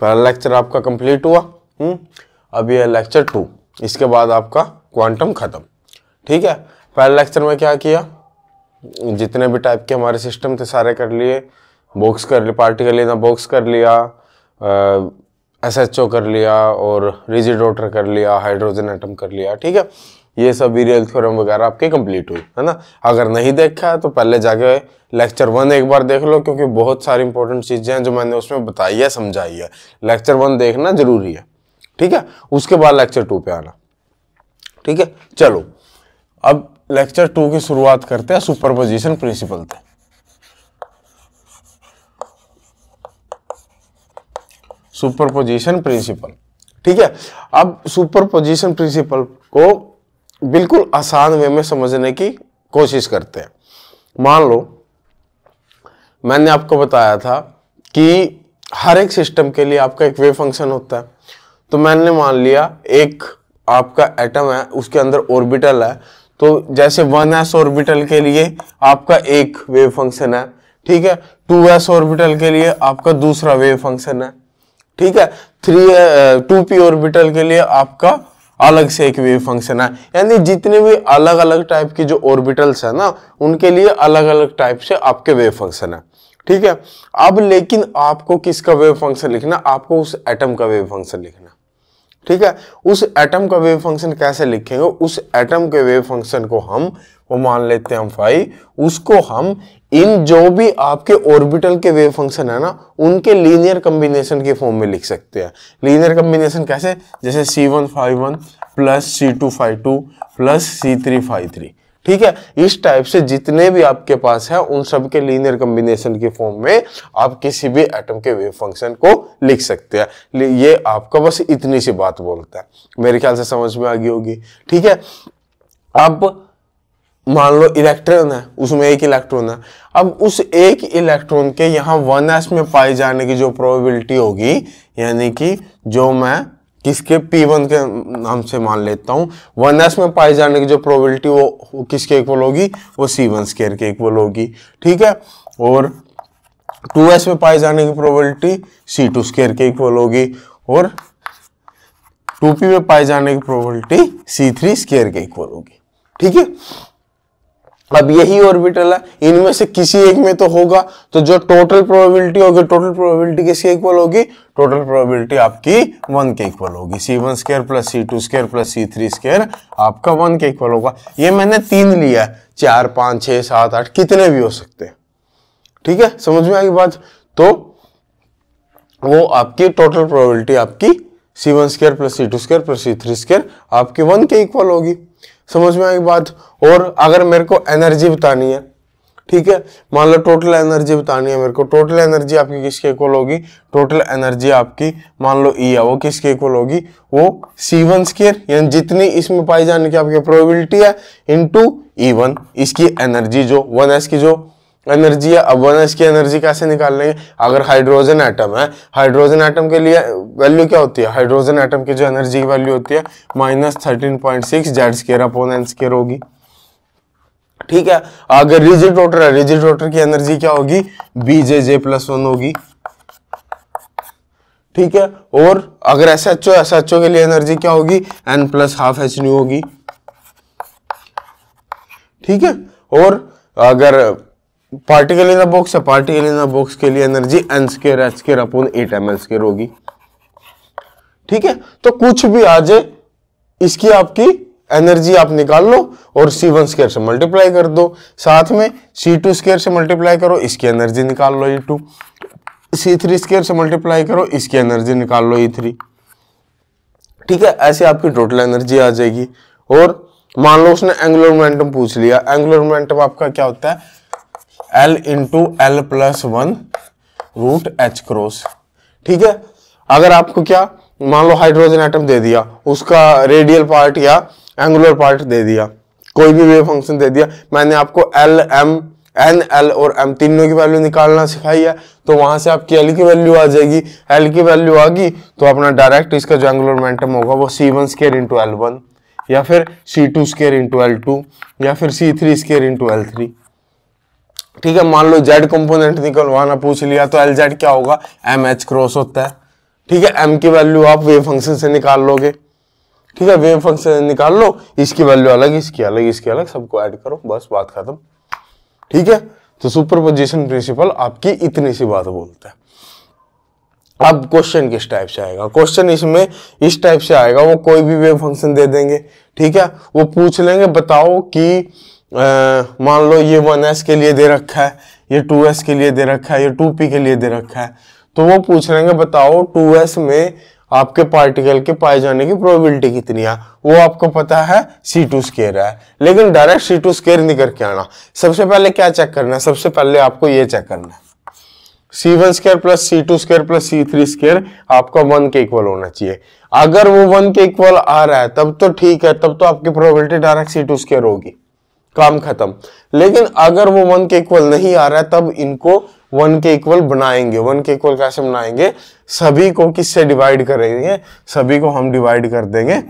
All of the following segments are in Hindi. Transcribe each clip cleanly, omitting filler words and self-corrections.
पहला लेक्चर आपका कंप्लीट हुआ। अब ये लेक्चर 2, इसके बाद आपका क्वांटम खत्म। ठीक है, पहले लेक्चर में क्या किया, जितने भी टाइप के हमारे सिस्टम थे सारे कर लिए, बॉक्स कर लिया, पार्टिकल इन बॉक्स कर लिया, SHO कर लिया और रिजिड ऑर्डर कर लिया, हाइड्रोजन एटम कर लिया। ठीक है, ये सब विरियल थ्योरम वगैरह आपके कंप्लीट हुई है ना। अगर नहीं देखा है तो पहले जाके लेक्चर 1 एक बार देख लो, क्योंकि बहुत सारी इंपॉर्टेंट चीजें हैं जो मैंने उसमें बताई है, समझाई है। लेक्चर 1 देखना जरूरी है। ठीक है, उसके बाद लेक्चर 2 पे आना। ठीक है, चलो अब लेक्चर 2 की शुरुआत करते हैं सुपरपोजिशन प्रिंसिपल से। सुपरपोजिशन प्रिंसिपल, ठीक है। अब सुपरपोजिशन प्रिंसिपल को बिल्कुल आसान वे में समझने की कोशिश करते हैं। मान लो मैंने आपको बताया था कि हर एक सिस्टम के लिए आपका एक वेव फंक्शन होता है। तो मैंने मान लिया एक आपका एटम है, उसके अंदर ऑर्बिटल है, तो जैसे 1s ऑर्बिटल के लिए आपका एक वेव फंक्शन है। ठीक है, 2s ऑर्बिटल के लिए आपका दूसरा वेव फंक्शन है। ठीक है, 2p ऑर्बिटल के लिए आपका अलग से एक वेव फंक्शन है। यानी जितने भी अलग अलग टाइप की जो ऑर्बिटल्स है ना, उनके लिए अलग अलग टाइप से आपके वेव फंक्शन है। ठीक है, अब लेकिन आपको किसका वेव फंक्शन लिखना, आपको उस एटम का वेव फंक्शन लिखना। ठीक है, उस एटम का वेव फंक्शन कैसे लिखेंगे, उस एटम के वेव फंक्शन को हम वो मान लेते हैं हम फाई, उसको हम इन जो भी आपके ऑर्बिटल के वेव फंक्शन है ना, उनके लीनियर कॉम्बिनेशन के फॉर्म में लिख सकते हैं। लीनियर कॉम्बिनेशन कैसे, जैसे C1 φ1 plus C2 φ2 plus C3 φ3। ठीक है, इस टाइप से जितने भी आपके पास है उन सब के लीनियर कॉम्बिनेशन के फॉर्म में आप किसी भी एटम के वेव फंक्शन को लिख सकते हैं। ये आपका बस इतनी सी बात बोलता है, मेरे ख्याल से समझ में आ गई होगी। ठीक है, अब मान लो इलेक्ट्रॉन है, उसमें एक इलेक्ट्रॉन है। अब उस एक इलेक्ट्रॉन के यहाँ 1s में पाए जाने की जो प्रोबेबिलिटी होगी, यानी कि जो मैं किसके P1 के नाम से मान लेता हूँ, 1s में पाए जाने की जो प्रोबेबिलिटी वो किसके इक्वल होगी, वो C1 स्क्वायर के इक्वल होगी। ठीक है, और 2s में पाए जाने की प्रोबेबिलिटी C2 स्क्वायर के इक्वल होगी, और 2p में पाए जाने की प्रोबेबिलिटी C3 स्क्वायर के इक्वल होगी। ठीक है, अब यही ऑर्बिटल है, इनमें से किसी एक में तो होगा, तो जो टोटल प्रोबेबिलिटी होगी, टोटल प्रोबेबिलिटी किसके इक्वल होगी, टोटल प्रोबेबिलिटी आपकी 1 के इक्वल होगी। C1 square plus C2 square plus C3 square आपका 1 के इक्वल होगा। ये मैंने 3 लिया है, 4 5 6 7 8 कितने भी हो सकते हैं। ठीक है, समझ में आई बात। तो वो आपकी टोटल प्रोबेबिलिटी आपकी C1 square plus C2 square plus C3 square आपके 1 के इक्वल होगी। समझ में आई बात। और अगर मेरे को एनर्जी बतानी है, ठीक है, मान लो टोटल एनर्जी बतानी है मेरे को, टोटल एनर्जी आपकी किसके इक्वल होगी, टोटल एनर्जी आपकी मान लो E है, वो किसके इक्वल होगी, वो C1 स्क्वायर यानी जितनी इसमें पाई जाने की आपकी प्रोबेबिलिटी है इनटू E1, इसकी एनर्जी जो 1s की जो एनर्जी है। अब 1s की एनर्जी कैसे निकाल लेंगे, अगर हाइड्रोजन एटम है, हाइड्रोजन एटम के लिए वैल्यू क्या होती है, हाइड्रोजन एटम की जो एनर्जी की वैल्यू होती है -13.6 Z² होगी। ठीक है, अगर रिजिड ऑर्डर है, रिजिड ऑर्डर की एनर्जी क्या होगी, BJ+1 होगी। ठीक है, और अगर SHO के लिए एनर्जी क्या होगी, N+12 hν होगी। ठीक है, और अगर पार्टिकल इन बॉक्स है, पार्टिकल इन बॉक्स के लिए एनर्जी N²H² 8mL² होगी। ठीक है, तो कुछ भी आ जाए इसकी आपकी एनर्जी आप निकाल लो और C1 स्क्वायर से मल्टीप्लाई कर दो, साथ में C2 स्क्वायर से मल्टीप्लाई करो, इसकी एनर्जी निकाल लो E2, C3 स्क्वायर से मल्टीप्लाई करो, इसकी एनर्जी निकाल लो E3। ठीक है, ऐसे आपकी टोटल एनर्जी आ जाएगी। और मान लो उसने एंगुलर मोमेंटम पूछ लिया, एंगुलर मोमेंटम आपका क्या होता है, L × L+1 √h×। ठीक है, अगर आपको क्या मान लो हाइड्रोजन एटम दे दिया, उसका रेडियल पार्ट या एंगुलर पार्ट दे दिया, कोई भी वेव फंक्शन दे दिया, मैंने आपको L, M, N, L और M तीनों की वैल्यू निकालना सिखाई है, तो वहां से आपकी L की वैल्यू आ जाएगी। L की वैल्यू आ गई तो अपना डायरेक्ट इसका जो एंगुलर मोमेंटम होगा वो C1 स्क्वायर × L1 या फिर C2 स्क्वायर × L2 या फिर C3 स्क्वायर × L3। ठीक है, मान लो Z कंपोनेंट निकलवाना पूछ लिया तो LZ क्या होगा, MH क्रॉस होता है। ठीक है, m की वैल्यू आप वेव फंक्शन से निकाल लोगे। ठीक है, वेव फंक्शन से निकाल लो, इसकी वैल्यू अलग, इसकी अलग, इसकी अलग, सबको ऐड करो, बस बात खत्म। ठीक है, तो सुपरपोजिशन प्रिंसिपल आपकी इतनी सी बात बोलता है। अब क्वेश्चन किस टाइप से आएगा? क्वेश्चन इसमें इस टाइप से आएगा, वो कोई भी वेव फंक्शन दे देंगे। ठीक है, वो पूछ लेंगे बताओ कि मान लो ये 1s के लिए दे रखा है, ये 2s के लिए दे रखा है, ये 2p के लिए दे रखा है, तो वो पूछ लेंगे बताओ 2s में आपके पार्टिकल के पाए जाने की प्रोबेबिलिटी कितनी है। वो आपको पता है c2 स्क्वायर है, लेकिन डायरेक्ट c2 स्क्वायर नहीं करके आना। सबसे पहले क्या चेक करना है? सबसे पहले आपको ये चेक करना है c1 square plus c2 square plus c3 square आपका 1 के इक्वल होना चाहिए। अगर वो 1 के इक्वल आ रहा है तब तो ठीक है, तब तो आपकी प्रोबेबिलिटी डायरेक्ट c2 स्क्वायर होगी, काम खत्म। लेकिन अगर वो 1 के इक्वल नहीं आ रहा है तब इनको 1 के इक्वल बनाएंगे। 1 के इक्वल कैसे बनाएंगे? सभी को किससे डिवाइड करेंगे? सभी को हम डिवाइड कर देंगे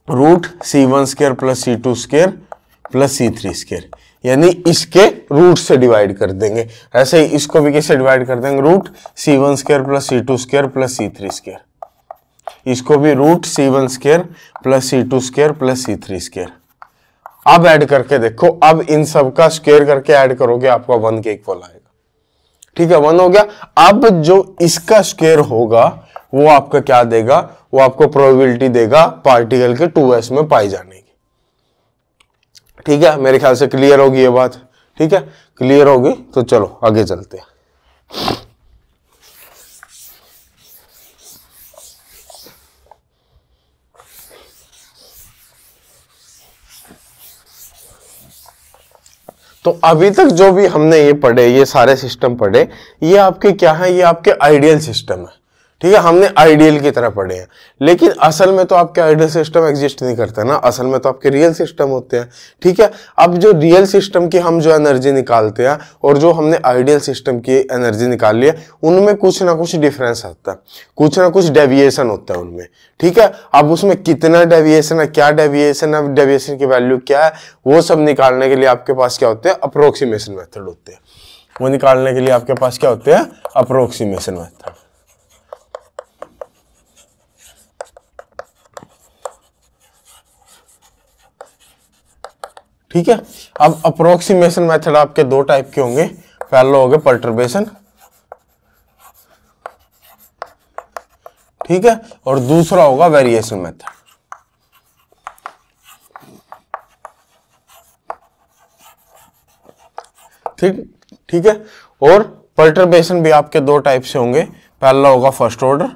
root c1 square plus c2 square plus c3 square, यानी इसके रूट से डिवाइड कर देंगे। ऐसे ही इसको भी किससे डिवाइड कर देंगे? Root c1 square plus c2 square plus c3 square, इसको भी root c1 square plus c2 square plus c3 square. अब ऐड करके देखो, अब इन सब का स्क्वायर करके ऐड करोगे आपका 1 के इक्वल आएगा। ठीक है, 1 हो गया। अब जो इसका स्क्वायर होगा वो आपका क्या देगा? वो आपको प्रोबेबिलिटी देगा पार्टिकल के 2s में पाई जाने की। ठीक है, मेरे ख्याल से क्लियर होगी ये बात। ठीक है, क्लियर होगी तो चलो आगे चलते हैं। तो अभी तक जो भी हमने ये पढ़े, ये सारे सिस्टम पढ़े, ये आपके क्या है? ये आपके आइडियल सिस्टम है। ठीक है, हमने आइडियल की तरह पढ़े हैं, लेकिन असल में तो आपके आइडियल सिस्टम एग्जिस्ट नहीं करता ना, असल में तो आपके रियल सिस्टम होते हैं। ठीक है, अब जो रियल सिस्टम की हम जो एनर्जी निकालते हैं और जो हमने आइडियल सिस्टम की एनर्जी निकाल है, उनमें कुछ ना कुछ डिफरेंस आता है, कुछ ना कुछ डेविएशन होता है उनमें। ठीक है, अब उसमें कितना डेविएशन है, क्या डेविएशन है, डेविएशन की वैल्यू क्या है, वो सब निकालने के लिए आपके पास क्या होते हैं? अप्रोक्सीमेशन मेथड होते हैं। वो निकालने के लिए आपके पास क्या होते हैं? Approximation method. ठीक है, अब अप्रोक्सीमेशन मेथड आपके दो टाइप के होंगे। पहला होगा पर्टर्बेशन, ठीक है, और दूसरा होगा वेरिएशन मेथड। ठीक है, और पर्टर्बेशन भी आपके दो टाइप से होंगे। पहला होगा फर्स्ट ऑर्डर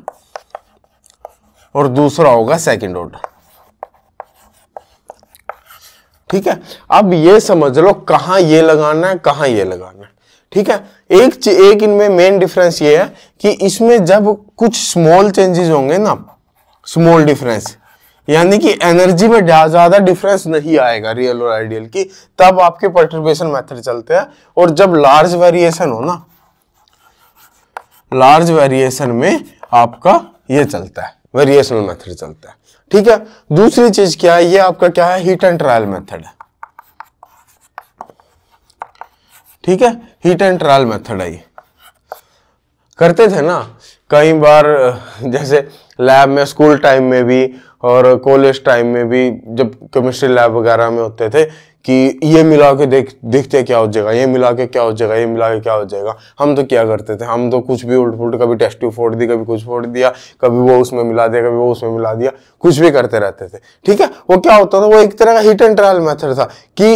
और दूसरा होगा सेकंड ऑर्डर। ठीक है, अब ये समझ लो कहां ये लगाना है, कहां ये लगाना है। ठीक है, एक इनमें मेन डिफरेंस ये है कि इसमें जब कुछ स्मॉल चेंजेस होंगे ना, स्मॉल डिफरेंस, यानी कि एनर्जी में ज्यादा डिफरेंस नहीं आएगा रियल और आइडियल की, तब आपके पर्टर्बेशन मेथड चलते हैं। और जब लार्ज वेरिएशन हो ना, लार्ज वेरिएशन में आपका ये चलता है, वेरिएशनल मेथड चलता है। ठीक है, दूसरी चीज क्या है? ये आपका क्या है? हीट एंड ट्रायल मेथड है। ठीक है, हीट एंड ट्रायल मेथड है। ये करते थे ना कई बार, जैसे लैब में, स्कूल टाइम में भी और कॉलेज टाइम में भी, जब केमिस्ट्री लैब वगैरह में होते थे कि ये मिला के देखते क्या हो जाएगा, ये मिला के क्या हो जाएगा, ये मिला के क्या हो जाएगा। हम तो क्या करते थे? हम तो कुछ भी उल्ट पुल्ट, कभी टेस्ट ट्यूब फोड़ दी, कभी कुछ फोड़ दिया, कभी वो उसमें मिला दिया, कभी वो उसमें मिला दिया, कुछ भी करते रहते थे। ठीक है, वो क्या होता था? वो एक तरह का हीट एंड ट्रायल मेथड था कि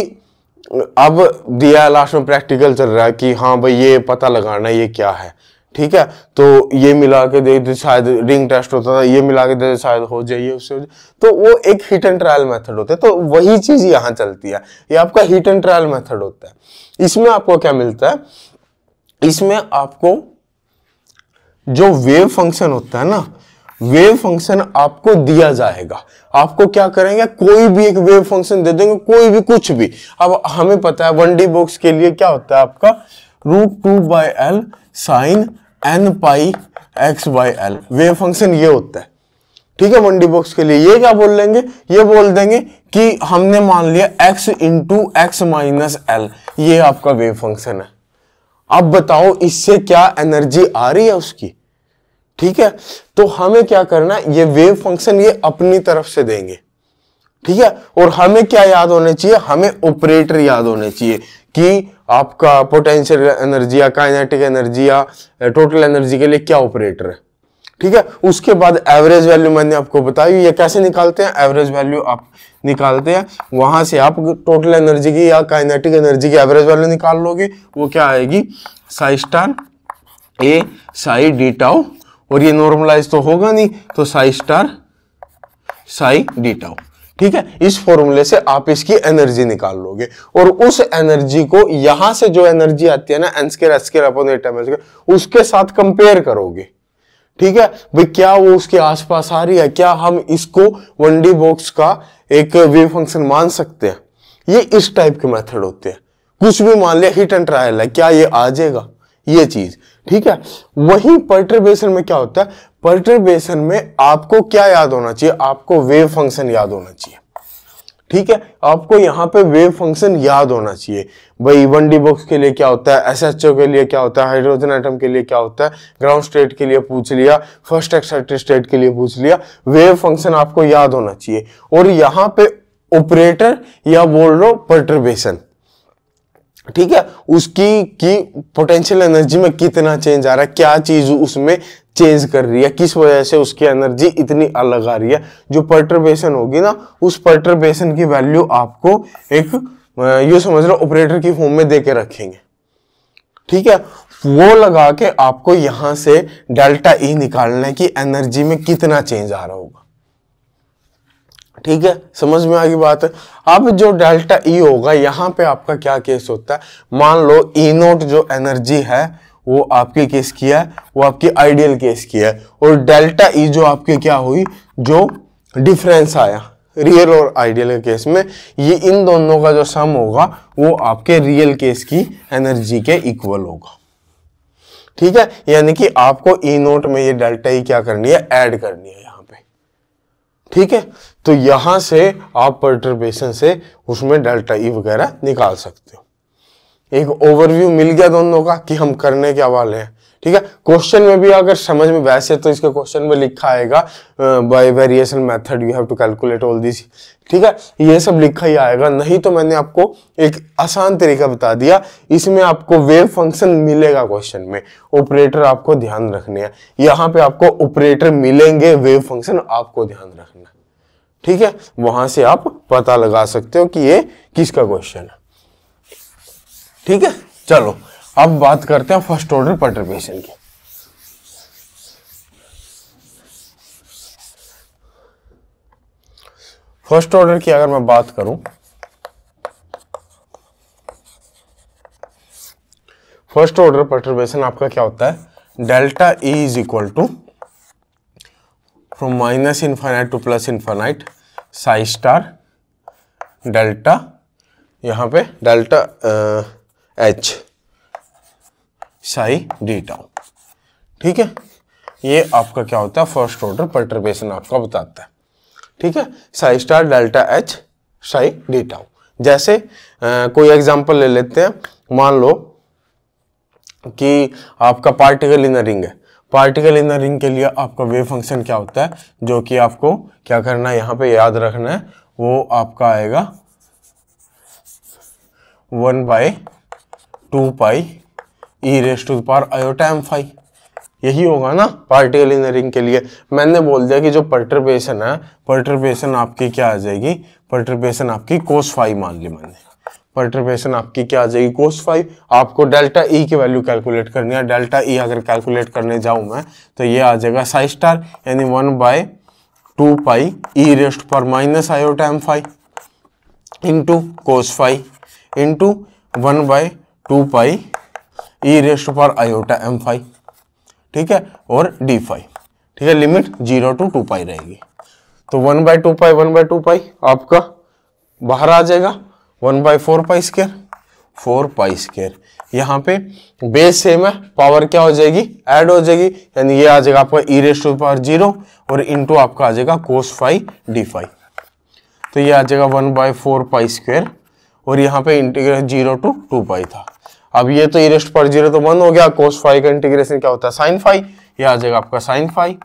अब दिया लास्ट में प्रैक्टिकल चल रहा है कि हाँ भाई ये पता लगाना है ये क्या है। ठीक है, तो ये मिला के दे, शायद रिंग टेस्ट होता था, ये मिला के दे शायद हो जाए, उससे हो जाए। तो वो एक हिट एंड ट्रायल मेथड होता है। तो वही चीज यहाँ चलती है, ये आपका हिट एंड ट्रायल मेथड होता है। इसमें आपको क्या मिलता है? इसमें आपको जो वेव फंक्शन होता है ना, वेव फंक्शन आपको दिया जाएगा। आपको क्या करेंगे? कोई भी एक वेव फंक्शन दे देंगे, कोई भी, कुछ भी। अब हमें पता है 1D बॉक्स के लिए क्या होता है आपका? √2/L sin n पाई x/L वेव फंक्शन ये होता है। ठीक है, 1D बॉक्स के लिए ये क्या बोल लेंगे? ये बोल देंगे कि हमने मान लिया x × x - L, ये आपका वेव फंक्शन है। अब बताओ इससे क्या एनर्जी आ रही है उसकी? ठीक है, तो हमें क्या करना है, ये वेव फंक्शन ये अपनी तरफ से देंगे। ठीक है, और हमें क्या याद होने चाहिए, हमें ऑपरेटर याद होने चाहिए कि आपका पोटेंशियल एनर्जी या काइनेटिक एनर्जी या टोटल एनर्जी के लिए क्या ऑपरेटर है। ठीक है, उसके बाद एवरेज वैल्यू मैंने आपको बताई, ये कैसे निकालते हैं, एवरेज वैल्यू आप निकालते हैं, वहां से आप टोटल एनर्जी की या काइनेटिक एनर्जी की एवरेज वैल्यू निकाल लोगे, वो क्या आएगी, साई स्टार ए साई डी टाउ, और ये नॉर्मलाइज तो होगा नहीं, तो Sai star Sai D tau. ठीक है, इस फॉर्मूले से आप इसकी एनर्जी निकाल लोगे, और उस एनर्जी को यहां से जो एनर्जी आती है ना N square H square upon 8m², उसके साथ कंपेयर करोगे। ठीक है भाई, क्या वो उसके आसपास आ रही है, क्या हम इसको 1D बॉक्स का एक वेव फंक्शन मान सकते हैं। ये इस टाइप के मेथड होते हैं। कुछ भी मान लिया, हिट एंड ट्रायल है, क्या ये आ जाएगा ये चीज। ठीक है, वही पर्टर्बेशन में क्या होता है, पर्टर्बेशन में आपको क्या याद होना चाहिए, आपको वेव फंक्शन याद होना चाहिए। ठीक है, आपको यहाँ पे वेव फंक्शन याद होना चाहिए। भाई 1D बॉक्स के लिए क्या होता है, SHO के लिए क्या होता है, हाइड्रोजन एटम के लिए क्या होता है, ग्राउंड स्टेट के लिए पूछ लिया, फर्स्ट एक्साइटेड स्टेट के लिए पूछ लिया, वेव फंक्शन आपको याद होना चाहिए। और यहाँ पे ऑपरेटर या बोल लो पर्टर्बेशन, ठीक है, उसकी की पोटेंशियल एनर्जी में कितना चेंज आ रहा है, क्या चीज उसमें चेंज कर रही है, किस वजह से उसकी एनर्जी इतनी अलग आ रही है। जो पर्टर्बेशन होगी ना, उस पर्टर्बेशन की वैल्यू आपको एक ये समझ लो ऑपरेटर की फॉर्म में देके रखेंगे। ठीक है, वो लगा के आपको यहां से डेल्टा ई निकालना है कि एनर्जी में कितना चेंज आ रहा होगा। ठीक है, समझ में आ गई बात है। अब जो डेल्टा ई होगा, यहां पे आपका क्या केस होता है, मान लो ई नोट जो एनर्जी है वो आपकी केस की है, वो आपकी आइडियल केस की है, और डेल्टा ई जो आपके क्या हुई, जो डिफरेंस आया रियल और आइडियल के केस में, ये इन दोनों का जो सम होगा वो आपके रियल केस की एनर्जी के इक्वल होगा। ठीक है, यानी कि आपको ई नोट में ये डेल्टा ई क्या करनी है, ऐड करनी है यहाँ पे। ठीक है, तो यहां से आप पर्टर्बेशन से उसमें डेल्टा ई वगैरह निकाल सकते हो। एक ओवरव्यू मिल गया दोनों का कि हम करने क्या वाले हैं। ठीक है, क्वेश्चन में भी अगर समझ में, वैसे तो इसके क्वेश्चन में लिखा आएगा by variation method you have to calculate all this. ठीक है, ये सब लिखा ही आएगा, नहीं तो मैंने आपको एक आसान तरीका बता दिया, इसमें आपको वेव फंक्शन मिलेगा क्वेश्चन में, ऑपरेटर आपको ध्यान रखने हैं, यहाँ पे आपको ऑपरेटर मिलेंगे, वेव फंक्शन आपको ध्यान रखना है। ठीक है, वहां से आप पता लगा सकते हो कि ये किसका क्वेश्चन है। ठीक है, चलो अब बात करते हैं फर्स्ट ऑर्डर पर्टर्बेशन की। फर्स्ट ऑर्डर की अगर मैं बात करूं, फर्स्ट ऑर्डर पर्टर्बेशन आपका क्या होता है, delta E is equal to from minus infinite to plus infinite psi star delta, यहां पे delta H psi D tau. ठीक है, ये आपका क्या होता है, फर्स्ट ऑर्डर पर्टर्बेशन आपका बताता है। ठीक है, Sai star delta H psi D tau. जैसे कोई एग्जांपल ले लेते हैं, मान लो कि आपका पार्टिकल इन रिंग है, पार्टिकल इन रिंग के लिए आपका वेव फंक्शन क्या होता है, जो कि आपको क्या करना है, यहाँ पे याद रखना है, वो आपका आएगा 1/2 pi e raise to the power iota M phi. यही होगा ना पार्टिकल इन रिंग के लिए। मैंने बोल दिया कि जो पर्टर्बेशन है, पर्टर्बेशन आपकी क्या आ जाएगी, पर्टर्बेशन आपकी कोस फाई मान ली मैंने, पर्टर्बेशन आपकी क्या आ जाएगी, कोस फाई। आपको डेल्टा ई की वैल्यू कैलकुलेट करनी है, डेल्टा ई अगर कैलकुलेट करने जाऊं मैं तो ये आ जाएगा साई स्टार यानी 1/2 pi e raise to power minus iota M phi into cos phi into 1/2 pi e raise to power iota M phi. ठीक है, और डी फाई। ठीक है, लिमिट 0 to 2 पाई रहेगी, तो 1/2 पाई 1/2 पाई आपका बाहर आ जाएगा, 1/4 पाई स्क्वायर 4 पाई स्क्वायर। यहाँ पे बेस सेम है, पावर क्या हो जाएगी, ऐड हो जाएगी, यानी ये आ जाएगा आपका ई रेज़ टू पावर 0 और इंटू आपका आ जाएगा कोस फाई डी फाई। तो ये आ जाएगा 1/4 पाई स्क्वायर, और यहाँ पे इंटीग्रेशन 0 to 2 पाई था। अब ये तो ई रेज़ टू पावर 0 तो 1 हो गया, कोस फाई का इंटीग्रेशन क्या होता है, साइन फाई, ये आ जाएगा आपका sine phi,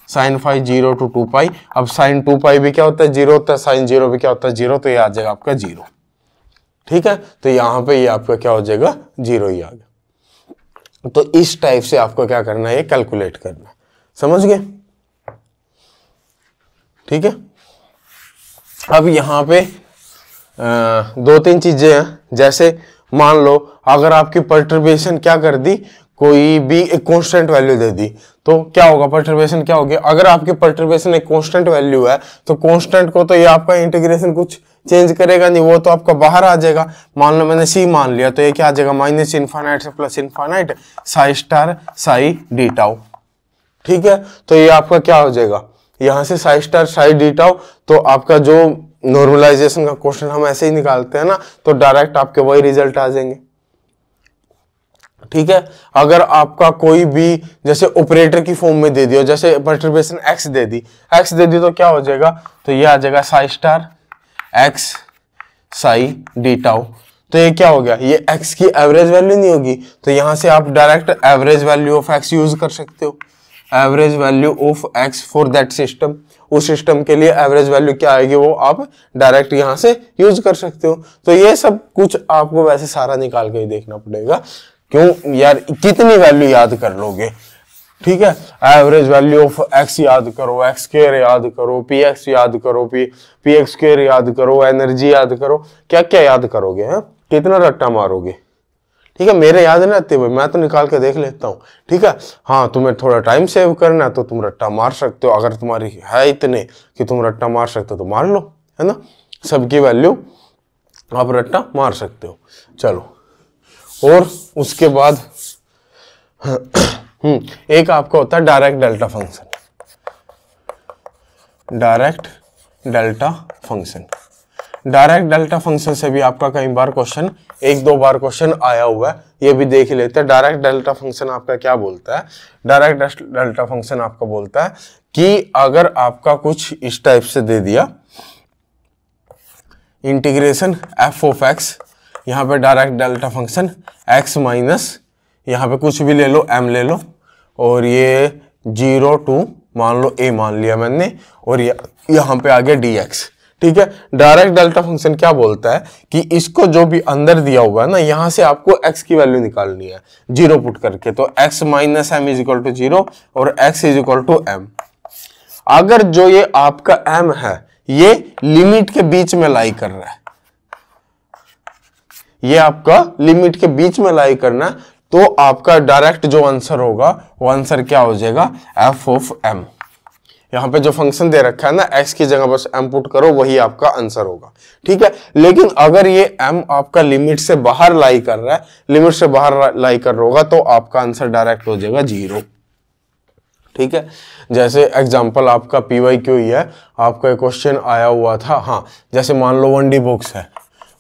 sine phi 0 to 2 pi. अब साइन 2 पाई भी क्या होता है 0 होता है, साइन 0 भी क्या होता है 0, तो ये आ जाएगा आपका 0। ठीक है, तो यहाँ पे ये आपका क्या हो जाएगा 0 ही आ गया। तो इस टाइप से आपको क्या करना है, ये कैलकुलेट करना है, समझ गए? ठीक है, अब यहाँ पे दो तीन चीजें हैं, जैसे मान लो अगर आपकी पर्टर्बेशन क्या कर दी, कोई भी एक कांस्टेंट वैल्यू दे दी, तो क्या होगा, पर्टर्बेशन क्या होगी, अगर आपकी पर्टर्बेशन एक कांस्टेंट वैल्यू है तो कांस्टेंट को तो ये आपका इंटीग्रेशन कुछ चेंज करेगा नहीं, वो तो आपका बाहर आ जाएगा। मान लो मैंने सी मान लिया, तो ये क्या आ जाएगा माइनस इनफाइनाइट से plus infinite psi star Sai D tau. ठीक है, तो ये आपका क्या हो जाएगा, यहां से Sai star Sai D tau, तो आपका जो नॉर्मलाइजेशन का क्वेश्चन हम ऐसे ही निकालते हैं ना, तो डायरेक्ट आपके वही रिजल्ट आ जाएंगे। ठीक है, अगर आपका कोई भी जैसे ऑपरेटर की फॉर्म में दे दिया, जैसे पर्टर्बेशन एक्स दे दी तो क्या हो जाएगा, तो ये आ जाएगा Sai star x Sai D tau. तो ये क्या हो गया, ये एक्स की एवरेज वैल्यू नहीं होगी, तो यहां से आप direct average value of x use कर सकते हो, average value of x for that system. उस सिस्टम के लिए एवरेज वैल्यू क्या आएगी वो आप डायरेक्ट यहां से यूज कर सकते हो। तो ये सब कुछ आपको वैसे सारा निकाल के ही देखना पड़ेगा, क्यों यार कितनी वैल्यू याद कर लोगे। ठीक है, एवरेज वैल्यू ऑफ एक्स याद करो, एक्स स्क्वायर याद करो, पी एक्स याद करो, पी एक्स स्क्वायर याद करो, एनर्जी याद करो, क्या क्या याद करोगे, है कितना रट्टा मारोगे। ठीक है, मेरे याद नहीं आते भाई, मैं तो निकाल के देख लेता हूँ। ठीक है, हाँ तुम्हें थोड़ा टाइम सेव करना है तो तुम रट्टा मार सकते हो, अगर तुम्हारी है इतने कि तुम रट्टा मार सकते हो तो मार लो, है ना, सबकी वैल्यू आप रट्टा मार सकते हो। चलो, और उसके बाद एक आपका होता है direct delta function, direct delta function. Direct delta function से भी आपका कई बार क्वेश्चन, एक दो बार क्वेश्चन आया हुआ है, ये भी देख लेते हैं। डायरेक्ट डेल्टा फंक्शन आपका क्या बोलता है, डायरेक्ट डेल्टा फंक्शन आपका बोलता है कि अगर आपका कुछ इस टाइप से दे दिया, इंटीग्रेशन एफ ऑफ एक्स, यहाँ पे direct delta function x minus यहाँ पे कुछ भी ले लो, एम ले लो, और ये 0 to मान लो a मान लिया मैंने, और यहाँ पे आ गया dx। ठीक है, डायरेक्ट डेल्टा फंक्शन क्या बोलता है कि इसको जो भी अंदर दिया हुआ है ना, यहां से आपको x की वैल्यू निकालनी है 0 पुट करके, तो x minus M is equal to 0 और x is equal to m। अगर जो ये आपका m है ये लिमिट के बीच में लाई कर रहा है, ये आपका लिमिट के बीच में लाई करना है, तो आपका डायरेक्ट जो आंसर होगा वो आंसर क्या हो जाएगा, f ऑफ m। यहां पे जो फंक्शन दे रखा है ना, x की जगह बस m पुट करो, वही आपका आंसर होगा। ठीक है, लेकिन अगर ये m आपका लिमिट से बाहर लाई कर रहा है, लिमिट से बाहर लाई कर रहा होगा, तो आपका आंसर डायरेक्ट हो जाएगा 0। ठीक है, जैसे एग्जांपल आपका PYQ ही है, आपका क्वेश्चन आया हुआ था। हाँ, जैसे मान लो 1D बॉक्स है,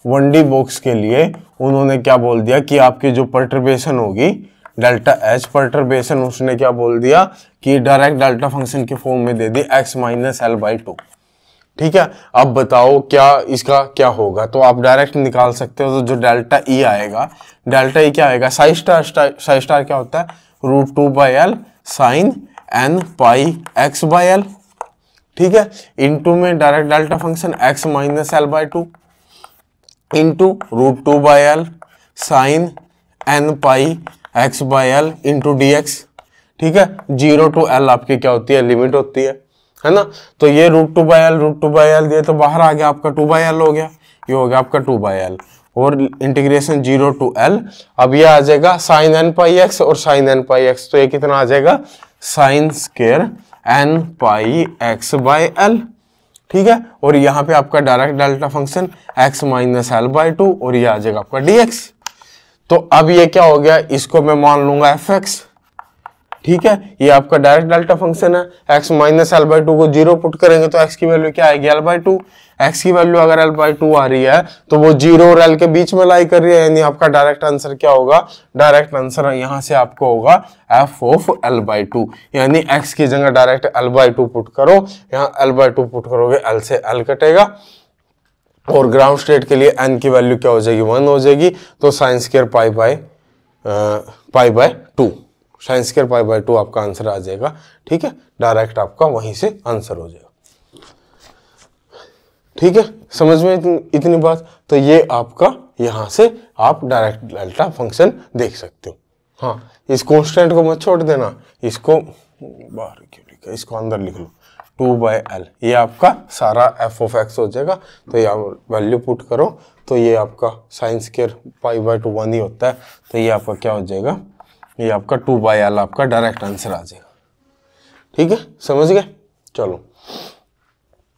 1D बॉक्स के लिए उन्होंने क्या बोल दिया कि आपकी जो पर्टर्बेशन होगी डेल्टा एच पर्टर्बेशन, उसने क्या बोल दिया कि डायरेक्ट डेल्टा फंक्शन के फॉर्म में दे दी x माइनस एल बाई 2। ठीक है, अब बताओ क्या इसका क्या होगा, तो आप डायरेक्ट निकाल सकते हो। तो जो डेल्टा ई आएगा, डेल्टा ई क्या आएगा, साई स्टार क्या होता है, √2/l sine n pi x by l। ठीक है, इनटू में direct delta function x minus L by 2 into √2/l sine n pi x by l into dx। ठीक है, 0 to l आपकी क्या होती है, लिमिट होती है ना। तो ये √2/l ये तो बाहर आ गया, आपका 2/l हो गया, ये हो गया आपका 2/l, और इंटीग्रेशन 0 to l। अब ये आ जाएगा साइन n पाई x और साइन n पाई x, तो ये कितना आ जाएगा, sine square n pi x by l। ठीक है, और यहाँ पे आपका direct delta function x minus L by 2, और ये आ जाएगा आपका dx। तो अब ये क्या हो गया, इसको मैं मान लूंगा fx। ठीक है, ये आपका डायरेक्ट डेल्टा फंक्शन है, x माइनस एल बाई 2 को 0 पुट करेंगे तो x की वैल्यू क्या आएगी, एल बाई 2। x की वैल्यू अगर एल बाई 2 आ रही है तो वो 0 और l के बीच में लाई कर रही है, यानी आपका डायरेक्ट आंसर क्या होगा, डायरेक्ट आंसर यहां से आपको होगा f ऑफ एल बाई 2, यानी x की जगह डायरेक्ट एल बाई 2 पुट करो, यहाँ एल बाई 2 पुट करोगे, l से l कटेगा, और ग्राउंड स्टेट के लिए n की वैल्यू क्या हो जाएगी, 1 हो जाएगी, तो sine square pi by 2। Sine square pi by 2 आपका आंसर आ जाएगा। ठीक है, डायरेक्ट आपका वहीं से आंसर हो जाएगा। ठीक है, समझ में इतनी बात। तो ये आपका यहां से आप डायरेक्ट डेल्टा फंक्शन देख सकते हो। हाँ, इस कांस्टेंट को मत छोड़ देना, इसको बाहर क्यों लिखा, इसको अंदर लिख लो 2/L। ये आपका सारा f ऑफ x हो जाएगा। तो ये वैल्यू पुट करो तो ये आपका साइन स्क्वायर पाई बाय 2 1 ही होता है। तो ये आपका क्या हो जाएगा, ये आपका 2/L आपका डायरेक्ट आंसर आ जाएगा। ठीक है, समझ गए। चलो,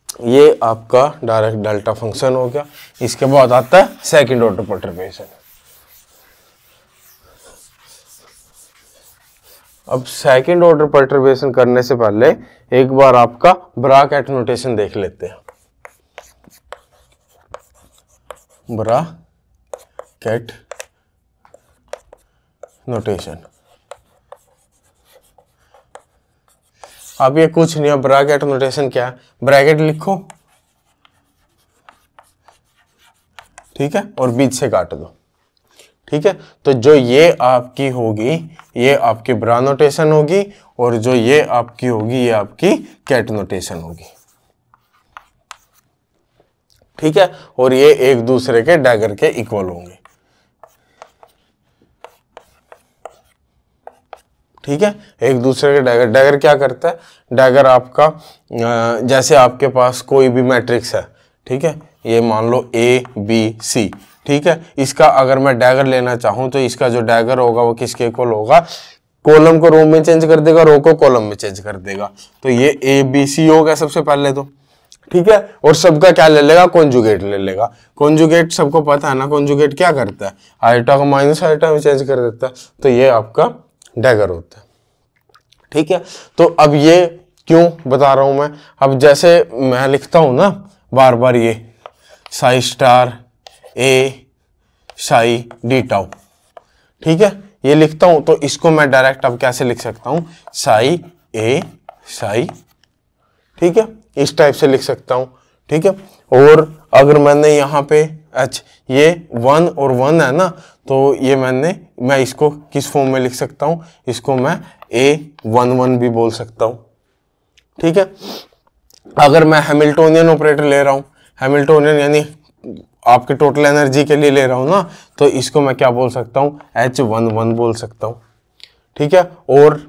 ये आपका डायरेक्ट डेल्टा फंक्शन हो गया। इसके बाद आता है सेकंड ऑर्डर परटर्बेशन। अब सेकंड ऑर्डर परटर्बेशन करने से पहले एक बार आपका ब्रैकेट नोटेशन देख लेते हैं। ब्रैकेट नोटेशन, अब ये कुछ नहीं है। ब्रैकेट नोटेशन क्या है, ब्रैकेट लिखो, ठीक है, और बीच से काट दो। ठीक है, तो जो ये आपकी होगी ये आपकी ब्रा नोटेशन होगी, और जो ये आपकी होगी ये आपकी कैट नोटेशन होगी। ठीक है, और ये एक दूसरे के डैगर के इक्वल होंगे। ठीक है, एक दूसरे के डैगर, डैगर क्या करता है, डैगर आपका जैसे आपके पास कोई भी मैट्रिक्स है, ठीक है, ये मान लो ABC, ठीक है, इसका अगर मैं डैगर लेना चाहूं तो इसका जो डैगर होगा वो किसके इक्वल होगा, कॉलम को रो में चेंज कर देगा, रो को कॉलम में चेंज कर देगा। तो ये ABC होगा सबसे पहले तो। ठीक है, और सबका क्या ले लेगा, कॉन्जुगेट ले लेगा। कॉन्जुगेट सबको पता है ना, कॉन्जुगेट क्या करता है, आइटा को माइनस आइटा में चेंज कर देता है। तो ये आपका डैगर होता है। ठीक है, तो अब ये क्यों बता रहा हूं मैं, अब जैसे मैं लिखता हूं ना बार बार ये Sai star A Sai D tau, ठीक है, ये लिखता हूं, तो इसको मैं डायरेक्ट अब कैसे लिख सकता हूं, साई A साई, ठीक है, इस टाइप से लिख सकता हूं। ठीक है, और अगर मैंने यहाँ पे ये 1 और 1 है ना, तो ये मैं इसको किस फॉर्म में लिख सकता हूं, इसको मैं A11 भी बोल सकता हूं। ठीक है, अगर मैं हैमिल्टोनियन ऑपरेटर ले रहा हूं, हैमिल्टोनियन यानी आपके टोटल एनर्जी के लिए ले रहा हूं ना, तो इसको मैं क्या बोल सकता हूं, H11 बोल सकता हूं। ठीक है, और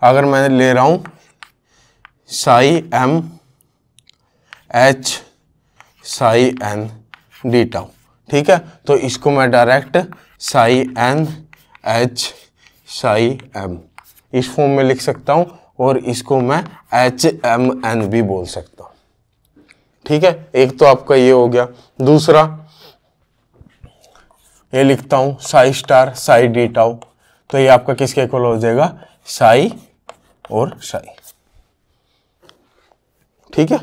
अगर मैं ले रहा हूं Sai M H Sai N D tau, ठीक है, तो इसको मैं direct Sai N H psi M इस फॉर्म में लिख सकता हूं, और इसको मैं HMN भी बोल सकता हूं। ठीक है, एक तो आपका ये हो गया। दूसरा ये लिखता हूं Sai star Sai D tau, तो ये आपका किसके इक्वल हो जाएगा, साई और साई। ठीक है,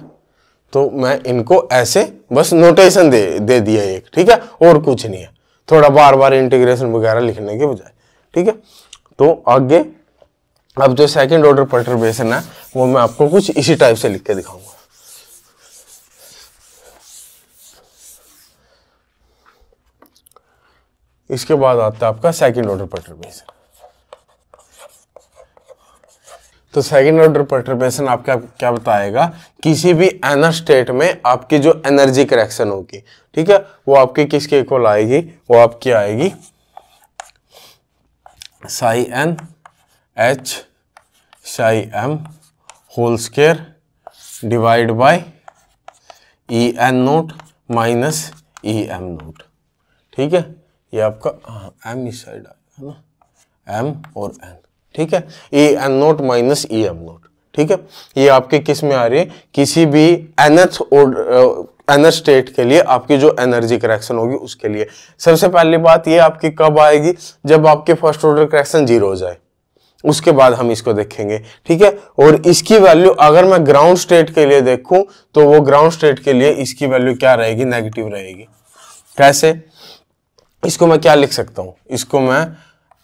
तो मैं इनको ऐसे बस नोटेशन दे दिया एक। ठीक है, और कुछ नहीं है, थोड़ा बार बार इंटीग्रेशन वगैरह लिखने के बजाय। ठीक है, तो आगे अब जो सेकंड ऑर्डर परटर्बेशन है वो मैं आपको कुछ इसी टाइप से लिख के दिखाऊंगा। इसके बाद आता है आपका सेकंड ऑर्डर परटर्बेशन। तो सेकंड ऑर्डर परटर्बेशन आपका क्या बताएगा, किसी भी एनर स्टेट में आपकी जो एनर्जी करेक्शन होगी, ठीक है, वो आपकी किसके इक्वल आएगी, वो आपकी आएगी psi N H psi M whole square divide by EN not minus EM not. ठीक है, ये आपका M इस साइड आएगा ना, M और N। ठीक है, EN not minus EM not. ठीक है, ये आपके किस में आ रही है, किसी भी एनर स्टेट के लिए आपकी जो एनर्जी करेक्शन होगी उसके लिए। सबसे पहली बात ये आपकी कब आएगी, जब आपके फर्स्ट ऑर्डर करेक्शन 0 हो जाए, उसके बाद हम इसको देखेंगे। ठीक है, और इसकी वैल्यू अगर मैं ग्राउंड स्टेट के लिए देखूं तो वो ग्राउंड स्टेट के लिए इसकी वैल्यू क्या रहेगी, नेगेटिव रहेगी। कैसे, इसको मैं क्या लिख सकता हूं, इसको मैं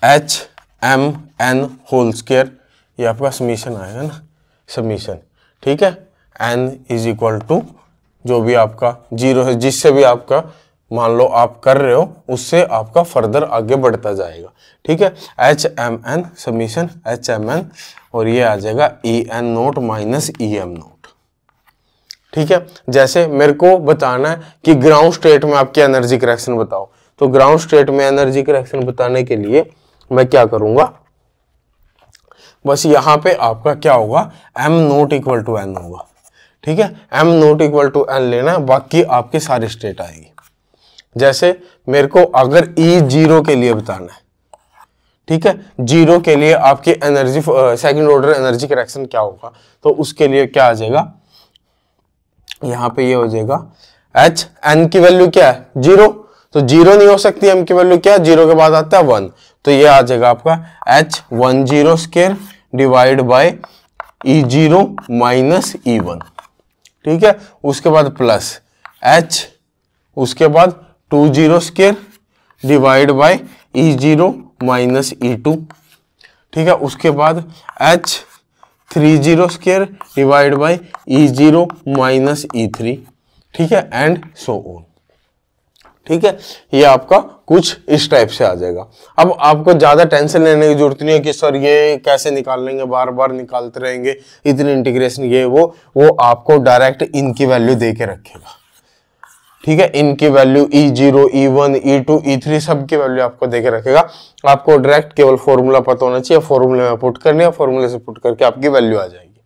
HMN होल स्क्वायर, ये आपका समीशन आएगा ना, समीशन। ठीक है, N इज इक्वल टू जो भी आपका 0 है, जिससे भी आपका मान लो आप कर रहे हो उससे आपका फर्दर आगे बढ़ता जाएगा। ठीक है, HMN समीशन HMN और ये आ जाएगा EN not minus EM not. ठीक है, जैसे मेरे को बताना है कि ग्राउंड स्टेट में आपकी एनर्जी करेक्शन बताओ, तो ग्राउंड स्टेट में एनर्जी करेक्शन बताने के लिए मैं क्या करूंगा, बस यहां पे आपका क्या होगा, M not equal to N होगा। ठीक है, M not equal to N लेना, बाकी आपके सारे स्टेट आएगी। जैसे मेरे को अगर E0 के लिए बताना है, ठीक है, 0 के लिए आपकी energy second order energy correction क्या होगा, तो उसके लिए क्या आ जाएगा, यहां पे ये हो जाएगा H, N की वैल्यू क्या है 0, तो 0 नहीं हो सकती, M की वैल्यू क्या है 0 के बाद आता है 1, तो ये आ जाएगा आपका H10 square divide bye E0 minus E1। ठीक है, उसके बाद प्लस H, उसके बाद 20 square divide bye E0 minus E2। ठीक है, उसके बाद H30 square divide bye E0 minus E3। ठीक है, एंड सो ऑन। ठीक है, ये आपका कुछ इस टाइप से आ जाएगा। अब आपको ज्यादा टेंशन लेने की जरूरत नहीं है कि सर ये कैसे निकाल लेंगे, बार बार निकालते रहेंगे, इतनी इंटीग्रेशन ये वो आपको डायरेक्ट इनकी वैल्यू दे के रखेगा। ठीक है, इनकी value E0, E1, E2, E3 सब की वैल्यू आपको दे के रखेगा। आपको डायरेक्ट केवल फॉर्मूला पता होना चाहिए, फॉर्मूले में पुट करनी है, फॉर्मूले से पुट करके आपकी वैल्यू आ जाएगी।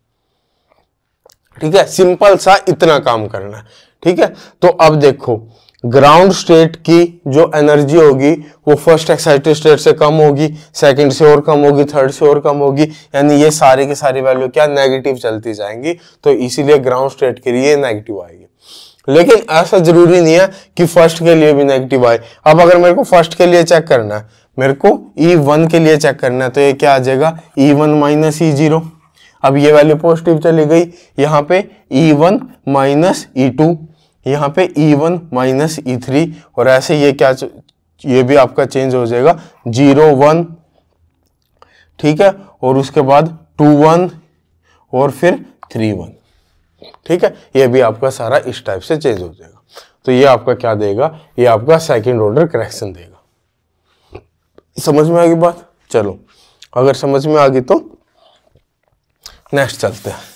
ठीक है, सिंपल सा इतना काम करना है। ठीक है, तो अब देखो ग्राउंड स्टेट की जो एनर्जी होगी वो फर्स्ट एक्साइटेड स्टेट से कम होगी, सेकंड से और कम होगी, थर्ड से और कम होगी, यानी ये सारी की सारी वैल्यू क्या नेगेटिव चलती जाएंगी, तो इसीलिए ग्राउंड स्टेट के लिए नेगेटिव आएगी। लेकिन ऐसा जरूरी नहीं है कि फर्स्ट के लिए भी नेगेटिव आए। अब अगर मेरे को फर्स्ट के लिए चेक करना है, मेरे को E1 के लिए चेक करना है, तो ये क्या आ जाएगा E1 माइनस E0। अब ये वैल्यू पॉजिटिव चली गई, यहाँ पे E1 माइनस E2, यहाँ पे E1 माइनस E3, और ऐसे ये क्या, ये भी आपका चेंज हो जाएगा 0 1। ठीक है, और उसके बाद 2 1 और फिर 3 1। ठीक है, ये भी आपका सारा इस टाइप से चेंज हो जाएगा। तो ये आपका क्या देगा, ये आपका सेकंड ऑर्डर करेक्शन देगा। समझ में आ गई बात? चलो, अगर समझ में आ गई तो नेक्स्ट चलते हैं।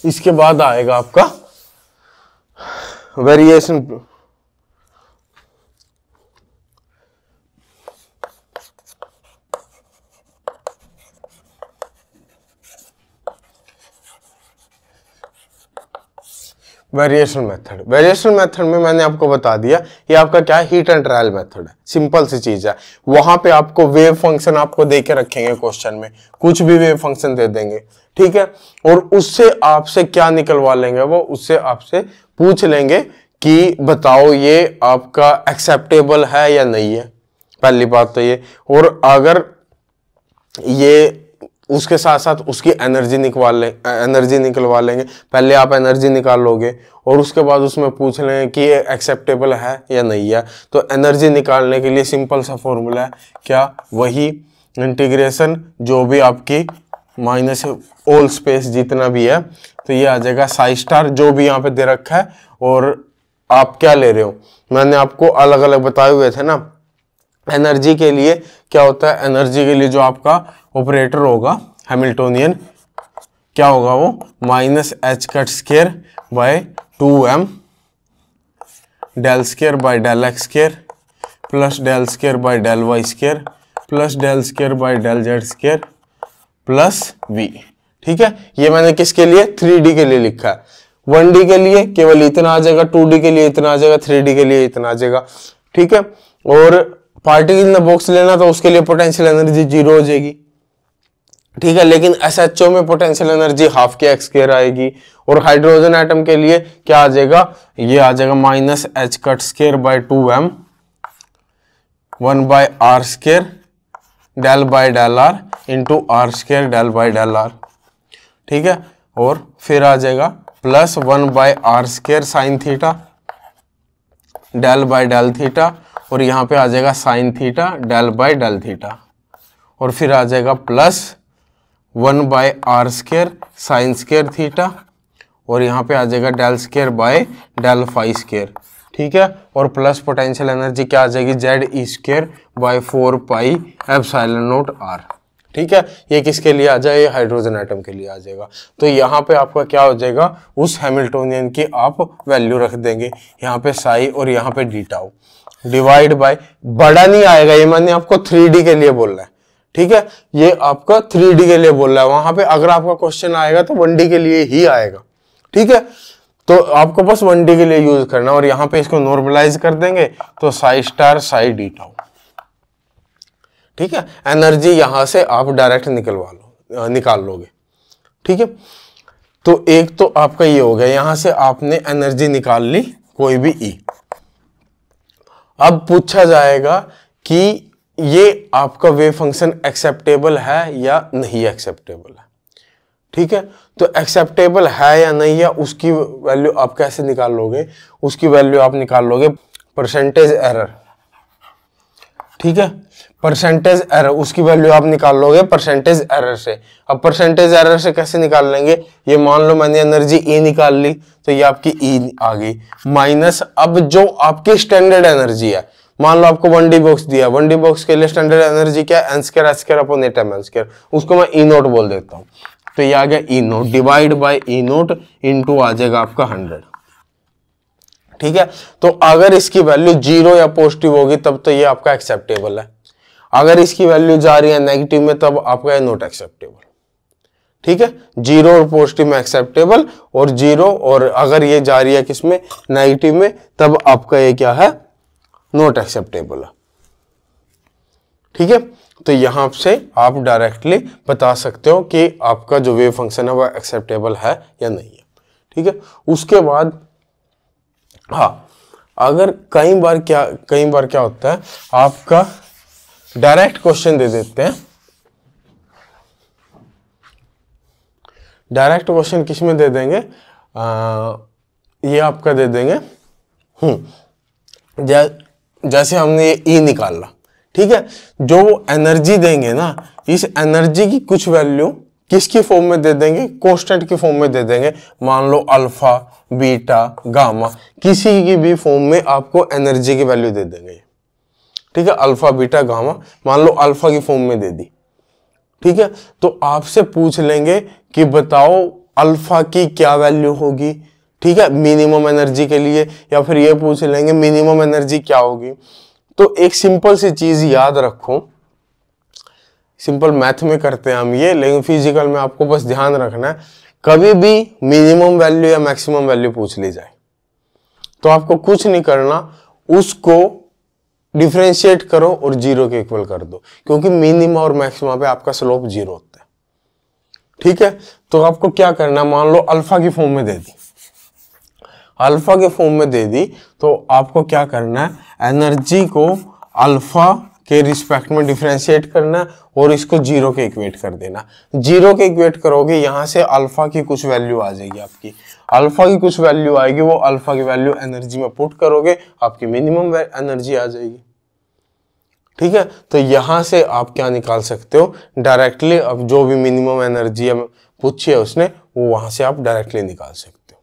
इसके बाद आएगा आपका variation. Variation method, variation method में मैंने आपको बता दिया ये आपका क्या है, हीट एंड ट्रायल मेथड है। सिंपल सी चीज है, वहां पे आपको वेव फंक्शन आपको दे के रखेंगे, क्वेश्चन में कुछ भी वेव फंक्शन दे देंगे। ठीक है, और उससे आपसे क्या निकलवा लेंगे, वो उससे आपसे पूछ लेंगे कि बताओ ये आपका एक्सेप्टेबल है या नहीं है, पहली बात तो ये। और अगर ये उसके साथ साथ उसकी एनर्जी निकलवा लेंगे। पहले आप एनर्जी निकाल लोगे और उसके बाद उसमें पूछ लेंगे कि ये एक्सेप्टेबल है या नहीं है। तो एनर्जी निकालने के लिए सिंपल सा फॉर्मूला है, क्या, वही इंटीग्रेशन जो भी आपकी माइनस ऑल स्पेस जितना भी है, तो ये आ जाएगा साई स्टार जो भी यहाँ पे दे रखा है। और आप क्या ले रहे हो, मैंने आपको अलग अलग बताए हुए थे ना। एनर्जी के लिए क्या होता है, एनर्जी के लिए जो आपका ऑपरेटर होगा हैमिल्टोनियन, क्या होगा वो minus H cut square by 2m del square by del X square plus del square by del Y square plus del square by del Z square plus v। ठीक है, ये मैंने किसके लिए, 3D के लिए लिखा है। 1D के लिए केवल इतना आ जाएगा, 2D के लिए इतना आ जाएगा, 3D के लिए इतना आ जाएगा। ठीक है, और पार्टिकल इन द बॉक्स लेना तो उसके लिए पोटेंशियल एनर्जी 0 हो जाएगी। ठीक है, लेकिन SHO में पोटेंशियल एनर्जी हाफ के एक्स स्क्वायर आएगी। और हाइड्रोजन एटम के लिए क्या आ जाएगा, ये आ जाएगा minus H cut square by 2m 1 by R square del by del R into R square del by del R. ठीक है, और फिर आ जाएगा plus 1 by R square sine theta del by del theta, और यहाँ पे आ जाएगा sine theta del by del theta, और फिर आ जाएगा plus 1 by R square sine square theta, और यहाँ पे आ जाएगा del square by del phi square, ठीक है। और प्लस पोटेंशियल एनर्जी क्या आ जाएगी, Z E square by 4 pi epsilon not R, ठीक है। ये किसके लिए आ जाए, हाइड्रोजन एटम के लिए आ जाएगा। तो यहाँ पे आपका क्या हो जाएगा, उस हैमिल्टोनियन की आप वैल्यू रख देंगे यहाँ पे साई और यहाँ पे डी टाउ, डिवाइड बाय, बड़ा नहीं आएगा, ये मैंने आपको 3D के लिए बोल रहा है, ठीक है। ये आपका 3D के लिए बोल रहा है, वहां पे अगर आपका क्वेश्चन आएगा तो 1D के लिए ही आएगा, ठीक है। तो आपको बस 1D के लिए यूज करना, और यहाँ पे इसको नॉर्मलाइज कर देंगे तो Sai star Sai D tau, ठीक है। एनर्जी यहां से आप डायरेक्ट निकाल लोगे, ठीक है। तो एक तो आपका ये हो गया, यहां से आपने एनर्जी निकाल ली कोई भी ई। अब पूछा जाएगा कि ये आपका वेव फंक्शन एक्सेप्टेबल है या नहीं एक्सेप्टेबल है, ठीक है। तो एक्सेप्टेबल है या नहीं है उसकी वैल्यू आप कैसे निकाल लोगे, उसकी वैल्यू आप निकाल लोगे परसेंटेज एरर, ठीक है। परसेंटेज एरर उसकी वैल्यू आप निकाल लोगे परसेंटेज एरर से। अब परसेंटेज एरर से कैसे निकाल लेंगे, ये मान लो मैंने एनर्जी ई निकाल ली तो ये आपकी ई आ गई, माइनस अब जो आपकी स्टैंडर्ड एनर्जी है, मान लो आपको 1D बॉक्स दिया, 1D बॉक्स के लिए स्टैंडर्ड एनर्जी क्या है, n² h² अपॉन 8ml², उसको मैं ई नोट बोल देता हूँ। तो ये आ गया e naught divide by e naught into आ जाएगा आपका 100, ठीक है। तो अगर इसकी वैल्यू 0 या पॉजिटिव होगी तब तो ये आपका एक्सेप्टेबल है, अगर इसकी वैल्यू जा रही है नेगेटिव में तब आपका है नॉट एक्सेप्टेबल, ठीक है। 0 और पॉजिटिव में एक्सेप्टेबल, और 0 और अगर ये जा रही है किसमें, नेगेटिव में, तब आपका ये क्या है, नॉट एक्सेप्टेबल है, ठीक है। तो यहां से आप डायरेक्टली बता सकते हो कि आपका जो वेव फंक्शन है वह एक्सेप्टेबल है या नहीं है, ठीक है। उसके बाद हाँ, अगर कई बार क्या होता है, आपका डायरेक्ट क्वेश्चन दे देते हैं, डायरेक्ट क्वेश्चन किस में दे देंगे, ये आपका दे देंगे जैसे हमने ये ई निकाला, ठीक है। जो एनर्जी देंगे ना, इस एनर्जी की कुछ वैल्यू किसकी फॉर्म में दे देंगे, कांस्टेंट की फॉर्म में दे देंगे। मान लो अल्फा बीटा गामा, किसी की भी फॉर्म में आपको एनर्जी की वैल्यू दे देंगे, ठीक है। अल्फा बीटा गामा मान लो अल्फा की फॉर्म में दे दी, ठीक है। तो आपसे पूछ लेंगे कि बताओ अल्फा की क्या वैल्यू होगी, ठीक है, मिनिमम एनर्जी के लिए, या फिर ये पूछ लेंगे मिनिमम एनर्जी क्या होगी। तो एक सिंपल सी चीज याद रखो, सिंपल मैथ में करते हैं हम ये, लेकिन फिजिकल में आपको बस ध्यान रखना है, कभी भी मिनिमम वैल्यू या मैक्सिमम वैल्यू पूछ ली जाए तो आपको कुछ नहीं करना, उसको डिफरेंशिएट करो और 0 के इक्वल कर दो, क्योंकि मिनिमम और मैक्सिमम पे आपका स्लोप 0 होता है, ठीक है। तो आपको क्या करना, मान लो अल्फा की फॉर्म में दे दी, अल्फा के फॉर्म में दे दी, तो आपको क्या करना है, एनर्जी को अल्फा के रिस्पेक्ट में डिफरेंशिएट करना और इसको 0 के इक्वेट कर देना। 0 के इक्वेट करोगे, यहां से अल्फा की कुछ वैल्यू आ जाएगी आपकी, अल्फा की कुछ वैल्यू आएगी, वो अल्फा की वैल्यू एनर्जी में पुट करोगे, आपकी मिनिमम एनर्जी आ जाएगी, ठीक है। तो यहां से आप क्या निकाल सकते हो डायरेक्टली, अब जो भी मिनिमम एनर्जी पूछी है उसने, वो वहां से आप डायरेक्टली निकाल सकते हो,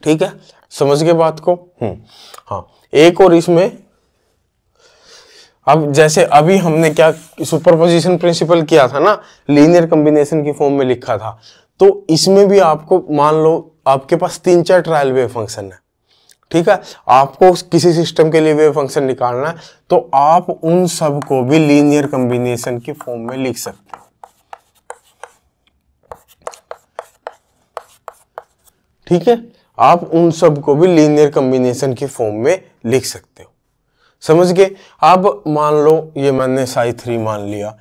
ठीक है। समझ गए बात को। हाँ, एक और इसमें, अब जैसे अभी हमने क्या सुपरपोजिशन प्रिंसिपल किया था ना, लीनियर कॉम्बिनेशन की फॉर्म में लिखा था, तो इसमें भी आपको मान लो आपके पास 3-4 ट्रायल वेव फंक्शन है, ठीक है। आपको किसी सिस्टम के लिए वेव फंक्शन निकालना है, तो आप उन सब को भी लीनियर कॉम्बिनेशन की फॉर्म में लिख सकते हो, ठीक है। आप उन सब को भी लीनियर कॉम्बिनेशन की फॉर्म में लिख सकते हो, समझ गए। अब मान लो ये मैंने psi3 मान लिया,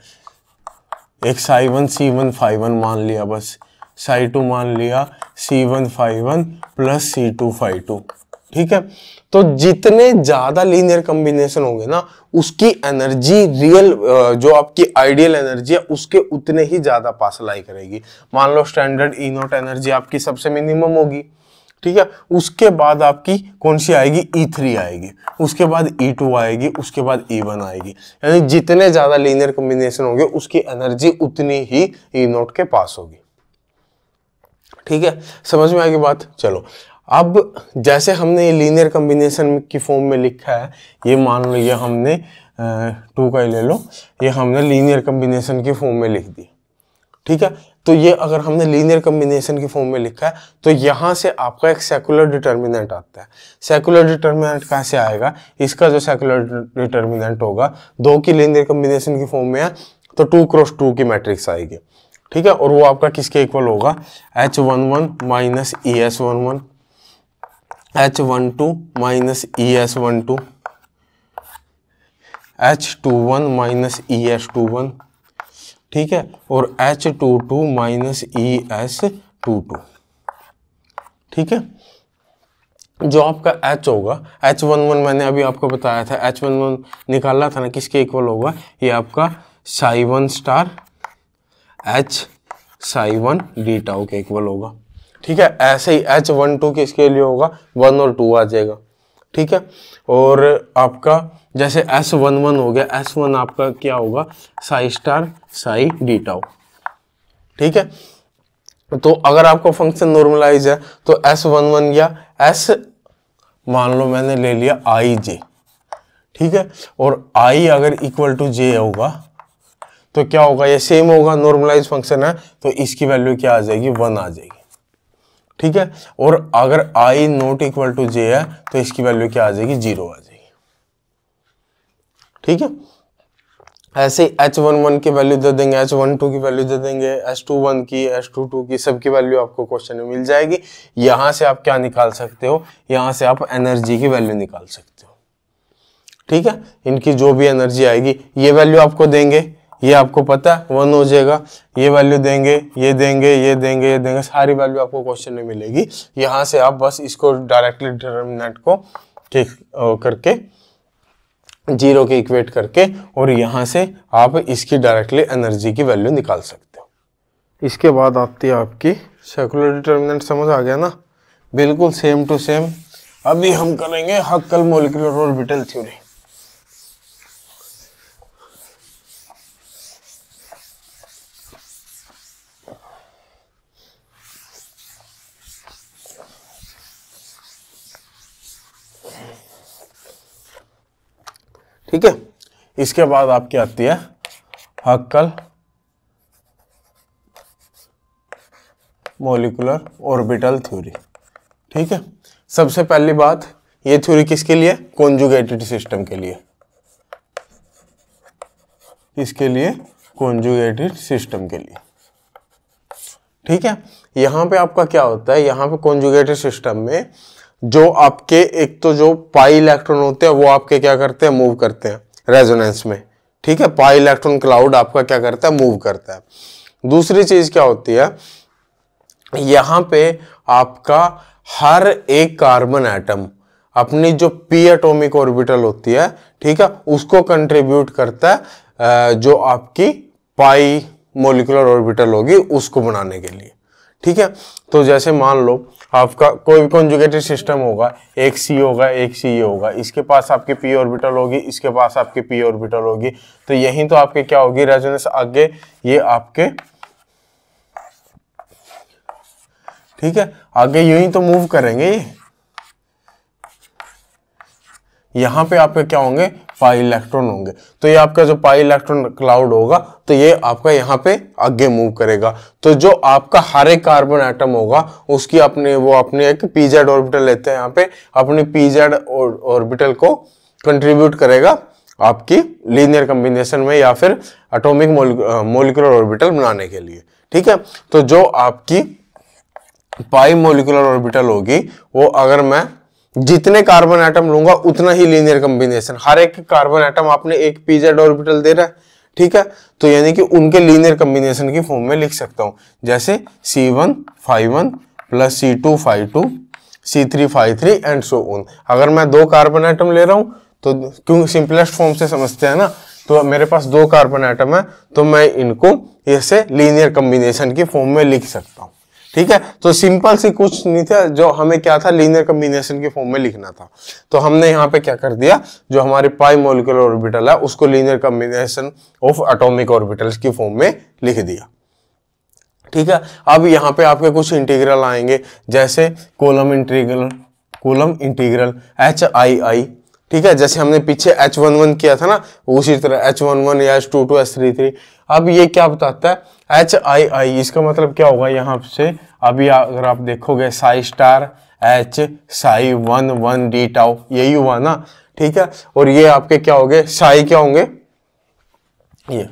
एक psi1 C1 phi1 मान लिया, बस psi2 मान लिया C1 phi1 plus C2 phi2, ठीक है। तो जितने ज्यादा लीनियर कॉम्बिनेशन होंगे ना, उसकी एनर्जी रियल जो आपकी आइडियल एनर्जी है उसके उतने ही ज्यादा पास लाई करेगी। मान लो स्टैंडर्ड ई नॉट एनर्जी आपकी सबसे मिनिमम होगी, ठीक है। उसके बाद आपकी कौन सी आएगी, E3 आएगी, उसके बाद E2 आएगी, उसके बाद E1 आएगी। यानी जितने ज्यादा लीनियर कॉम्बिनेशन होंगे उसकी एनर्जी उतनी ही E0 के पास होगी, ठीक है, समझ में आएगी बात। चलो अब जैसे हमने ये लीनियर कॉम्बिनेशन की फॉर्म में लिखा है, ये मान लो ये हमने 2 का ही ले लो, ये हमने लीनियर कॉम्बिनेशन की फॉर्म में लिख दी। ठीक है, तो ये अगर हमने लीनियर कॉम्बिनेशन की फॉर्म में लिखा है तो यहाँ से आपका एक सेकुलर डिटर्मिनेंट आता है। सेकुलर डिटर्मिनेंट कहाँ से आएगा? इसका जो सेकुलर डिटर्मिनेंट होगा 2 की लीनियर कॉम्बिनेशन की फॉर्म में है तो 2 क्रॉस 2 की मैट्रिक्स आएगी। ठीक है, और वो आपका किसके इक्वल होगा? H11 minus ES11, H12 minus ES12, H21 minus ES21, ठीक है, और H22 माइनस ES22। ठीक है, जो आपका H होगा, H11 मैंने अभी आपको बताया था, H11 निकालना था ना, किसके इक्वल होगा? ये आपका psi1 star H psi1 D tau के इक्वल होगा। ठीक है, ऐसे ही H12 किसके लिए होगा? 1 और 2 आ जाएगा। ठीक है, और आपका जैसे S11 हो गया, S1 आपका क्या होगा? Sai star Sai D tau. ठीक है, तो अगर आपको फंक्शन नॉर्मलाइज है तो S11 या S मान लो मैंने ले लिया आई जे। ठीक है, और आई अगर इक्वल टू जे होगा तो क्या होगा? ये सेम होगा, नॉर्मलाइज फंक्शन है तो इसकी वैल्यू क्या आ जाएगी? 1 आ जाएगी। ठीक है, और अगर आई नॉट इक्वल टू जे है तो इसकी वैल्यू क्या आ जाएगी? 0 आ जाएगी। ठीक है, ऐसे H11 की वैल्यू दे देंगे, H12 की वैल्यू दे देंगे, H21 की, H22 की, सबकी वैल्यू आपको क्वेश्चन में मिल जाएगी। यहां से आप क्या निकाल सकते हो? यहां से आप एनर्जी की वैल्यू निकाल सकते हो। ठीक है, इनकी जो भी एनर्जी आएगी, ये वैल्यू आपको देंगे, ये आपको पता है 1 हो जाएगा, ये वैल्यू देंगे, ये देंगे, ये देंगे, ये देंगे, सारी वैल्यू आपको क्वेश्चन में मिलेगी। यहाँ से आप बस इसको डायरेक्टली डिटर्मिनेंट को करके 0 के इक्वेट करके और यहाँ से आप इसकी डायरेक्टली एनर्जी की वैल्यू निकाल सकते हो। इसके बाद आती है आपकी सेकुलर डिटर्मिनेंट। समझ आ गया ना? बिल्कुल सेम टू सेम। अभी हम करेंगे हक्कल मॉलिक्यूलर ऑर्बिटल थ्योरी। ठीक है, इसके बाद आपकी आती है हक्कल मॉलिक्यूलर ऑर्बिटल थ्योरी। ठीक है, सबसे पहली बात, ये थ्योरी किसके लिए? कॉन्जुगेटेड सिस्टम के लिए। इसके लिए कॉन्जुगेटेड सिस्टम के लिए। ठीक है, यहां पे आपका क्या होता है? यहां पे कॉन्जुगेटेड सिस्टम में जो आपके एक तो जो पाई इलेक्ट्रॉन होते हैं वो आपके क्या करते हैं? मूव करते हैं रेजोनेंस में। ठीक है, पाई इलेक्ट्रॉन क्लाउड आपका क्या करता है? मूव करता है। दूसरी चीज क्या होती है? यहां पे आपका हर एक कार्बन एटम अपनी जो पी एटॉमिक ऑर्बिटल होती है, ठीक है, उसको कंट्रीब्यूट करता है जो आपकी पाई मॉलिक्यूलर ऑर्बिटल होगी उसको बनाने के लिए। ठीक है, तो जैसे मान लो आपका कोई भी कॉन्जुगेटेड सिस्टम होगा, एक सी होगा, एक सी होगा, इसके पास आपकी पी ऑर्बिटल होगी, इसके पास आपकी पी ऑर्बिटल होगी, तो यही तो आपके क्या होगी? रेजोनेंस। आगे ये आपके, ठीक है, आगे यूं ही तो मूव करेंगे ये। यहां पे आपके क्या होंगे? पाई इलेक्ट्रॉन होंगे। तो ये आपका जो पाई इलेक्ट्रॉन क्लाउड होगा तो ये आपका यहाँ पे आगे मूव करेगा। तो जो आपका हर एक कार्बन एटम होगा उसकी अपने एक पीजेड ऑर्बिटल लेते हैं, यहाँ पे अपनी पीजेड ऑर्बिटल को कंट्रीब्यूट करेगा आपकी लीनियर कॉम्बिनेशन में या फिर एटॉमिक मॉलिक्यूलर ऑर्बिटल बनाने के लिए। ठीक है, तो जो आपकी पाई मॉलिक्यूलर ऑर्बिटल होगी वो अगर मैं जितने कार्बन एटम लूंगा उतना ही लीनियर कॉम्बिनेशन, हर एक कार्बन एटम आपने एक पीजेड ऑर्बिटल दे रहा है। ठीक है, तो यानी कि उनके लीनियर कॉम्बिनेशन की फॉर्म में लिख सकता हूं, जैसे C1 5 plus C2 5 2 C3 5 3 and so on. अगर मैं 2 कार्बन एटम ले रहा हूं तो क्यों सिंपलेस्ट फॉर्म से समझते हैं ना, तो मेरे पास 2 कार्बन एटम है तो मैं इनको ऐसे लीनियर कॉम्बिनेशन की फॉर्म में लिख सकता हूं। ठीक है, तो सिंपल सी कुछ नहीं था, जो हमें क्या था? लीनियर कॉम्बिनेशन की फॉर्म में लिखना था। तो हमने यहाँ पे क्या कर दिया? जो हमारी पाई मॉलिक्यूलर ऑर्बिटल है उसको linear combination of atomic orbitals की फॉर्म में लिख दिया। ठीक है। अब यहाँ पे आपके कुछ इंटीग्रल आएंगे, जैसे कॉलम इंटीग्रल HII, ठीक है, जैसे हमने पीछे H11 किया था ना, उसी तरह H11 या H22 H33। अब ये क्या बताता है HII, इसका मतलब क्या होगा यहाँ से, अभी अगर आप देखोगे Sai star H Sai 1 1 D tau, यही हुआ ना, ठीक है। और ये आपके क्या होंगे, साई क्या होंगे, ये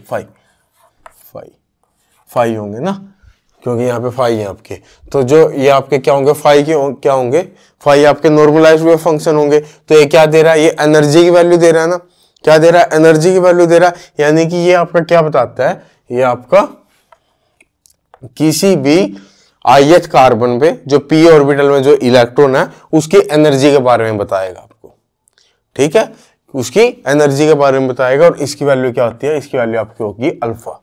फाई होंगे ना, क्योंकि यहाँ पे फाई है आपके, तो जो ये आपके क्या होंगे, फाई के क्या होंगे, फाई आपके नॉर्मलाइज्ड वेव फंक्शन होंगे। तो ये क्या दे रहा है, ये एनर्जी की वैल्यू दे रहा है ना, क्या दे रहा है, एनर्जी की वैल्यू दे रहा है। यानी कि ये आपका क्या बताता है, ये आपका किसी भी ith कार्बन पे जो p ऑर्बिटल में जो इलेक्ट्रॉन है उसकी एनर्जी के बारे में बताएगा आपको, ठीक है, उसकी एनर्जी के बारे में बताएगा। और इसकी वैल्यू क्या होती है, इसकी वैल्यू आपकी होगी अल्फा,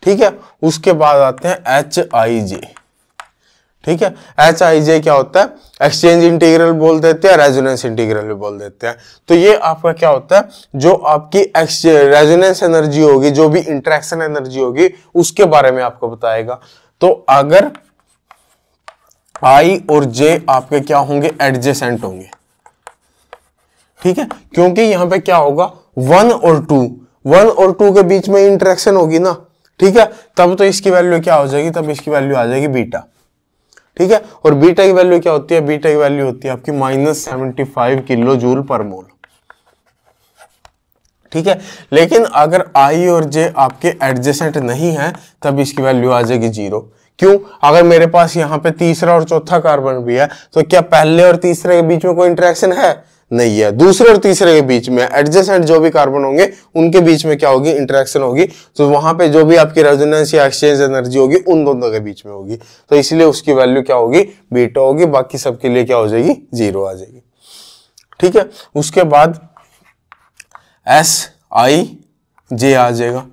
ठीक है। उसके बाद आते हैं HIJ, ठीक है। HIJ क्या होता है, एक्सचेंज इंटीग्रल बोल देते हैं, रेजोनेंस इंटीग्रल भी बोल देते हैं। तो ये आपका क्या होता है, जो आपकी रेजोनेंस एनर्जी होगी, जो भी इंटरेक्शन एनर्जी होगी, उसके बारे में आपको बताएगा। तो अगर I और J आपके क्या होंगे, एडजेसेंट होंगे, ठीक है, क्योंकि यहां पे क्या होगा, 1 और 2 के बीच में इंटरेक्शन होगी ना, ठीक है, तब तो इसकी वैल्यू क्या हो जाएगी, तब इसकी वैल्यू आ जाएगी बीटा, ठीक है। और बीटा की वैल्यू क्या होती है, बीटा की वैल्यू होती है आपकी -75 किलो जूल पर मोल, ठीक है। लेकिन अगर I और J आपके एडजेसेंट नहीं है, तब इसकी वैल्यू आ जाएगी 0। क्यों, अगर मेरे पास यहाँ पे तीसरा और चौथा कार्बन भी है, तो क्या पहले और तीसरे के बीच में कोई इंटरेक्शन है, नहीं है। दूसरे और तीसरे के बीच में एडजेसेंट जो भी कार्बन होंगे उनके बीच में क्या होगी, इंटरेक्शन होगी। तो वहां पे जो भी आपकी रेजोनेंस या एक्सचेंज एनर्जी होगी उन दोनों के बीच में होगी, तो इसलिए उसकी वैल्यू क्या होगी, बीटा होगी। बाकी सबके लिए क्या हो जाएगी, 0 आ जाएगी, ठीक है। उसके बाद SIJ आ जाएगा,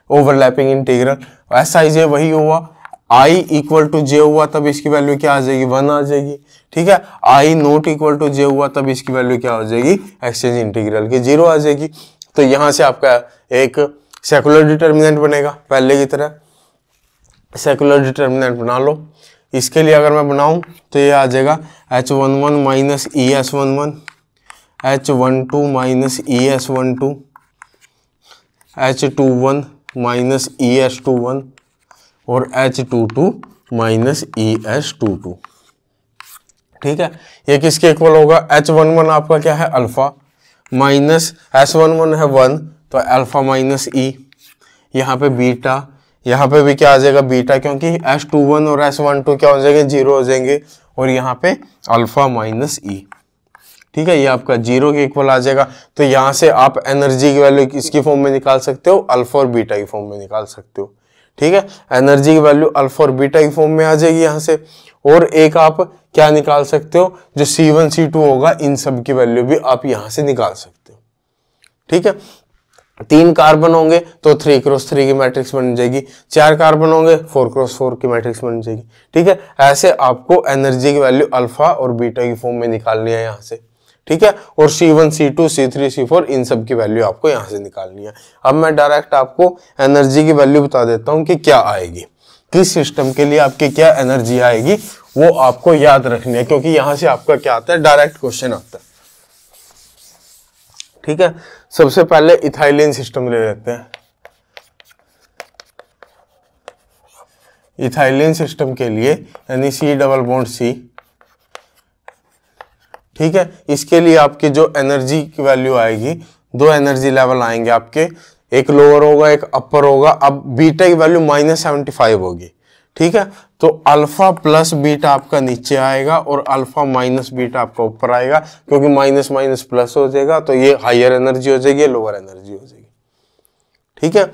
ओवरलैपिंग इंटीग्रल। SIJ वही हुआ, I इक्वल टू J हुआ, तब इसकी वैल्यू क्या आ जाएगी, 1 आ जाएगी, ठीक है। I not equal to J हुआ, तब इसकी वैल्यू क्या हो जाएगी, एक्सचेंज इंटीग्रल की 0 आ जाएगी। तो यहां से आपका एक सेकुलर डिटर्मिनेंट बनेगा, पहले की तरह सेकुलर डिटर्मिनेंट बना लो। इसके लिए अगर मैं बनाऊं तो ये आ जाएगा H11 minus ES11, H12 minus ES12, H21 minus ES21 और H22 माइनस ES22, ठीक है। ये किसके इक्वल होगा, H11 आपका क्या है, अल्फा, माइनस S11 है 1, तो अल्फा माइनस E, यहाँ पे बीटा, यहाँ पे भी क्या आ जाएगा, बीटा, क्योंकि S21 और S12 क्या हो जाएंगे, 0 हो जाएंगे। और यहाँ पे अल्फा माइनस E, ठीक है, ये आपका 0 के इक्वल आ जाएगा। तो यहाँ से आप एनर्जी की वैल्यू किसकी फॉर्म में निकाल सकते हो, अल्फा और बीटा की फॉर्म में निकाल सकते हो, ठीक है। एनर्जी की वैल्यू अल्फा और बीटा की फॉर्म में आ जाएगी यहाँ से। और एक आप क्या निकाल सकते हो, जो C1 C2 होगा, इन सब की वैल्यू भी आप यहाँ से निकाल सकते हो, ठीक है। 3 कार्बन होंगे तो 3x3 की मैट्रिक्स बन जाएगी, 4 कार्बन होंगे 4x4 की मैट्रिक्स बन जाएगी, ठीक है। ऐसे आपको एनर्जी की वैल्यू अल्फा और बीटा की फॉर्म में निकालनी है यहाँ से, ठीक है। और C1 C2 C3 C4 इन सब की वैल्यू आपको यहाँ से निकालनी है। अब मैं डायरेक्ट आपको एनर्जी की वैल्यू बता देता हूँ कि क्या आएगी, किस सिस्टम के लिए आपकी क्या एनर्जी आएगी, वो आपको याद रखनी है, क्योंकि यहां से आपका क्या आता है, डायरेक्ट क्वेश्चन आता है, ठीक है। सबसे पहले इथाइलिन सिस्टम ले लेते हैं। इथाइलिन सिस्टम के लिए यानी C डबल बॉन्ड C, ठीक है। इसके लिए आपकी जो एनर्जी की वैल्यू आएगी, 2 एनर्जी लेवल आएंगे आपके, एक लोअर होगा एक अपर होगा। अब बीटा की वैल्यू -75 होगी, ठीक है। तो अल्फा प्लस बीटा आपका नीचे आएगा और अल्फा माइनस बीटा आपका ऊपर आएगा, क्योंकि माइनस माइनस प्लस हो जाएगा, तो ये हायर एनर्जी हो जाएगी, लोअर एनर्जी हो जाएगी, ठीक है।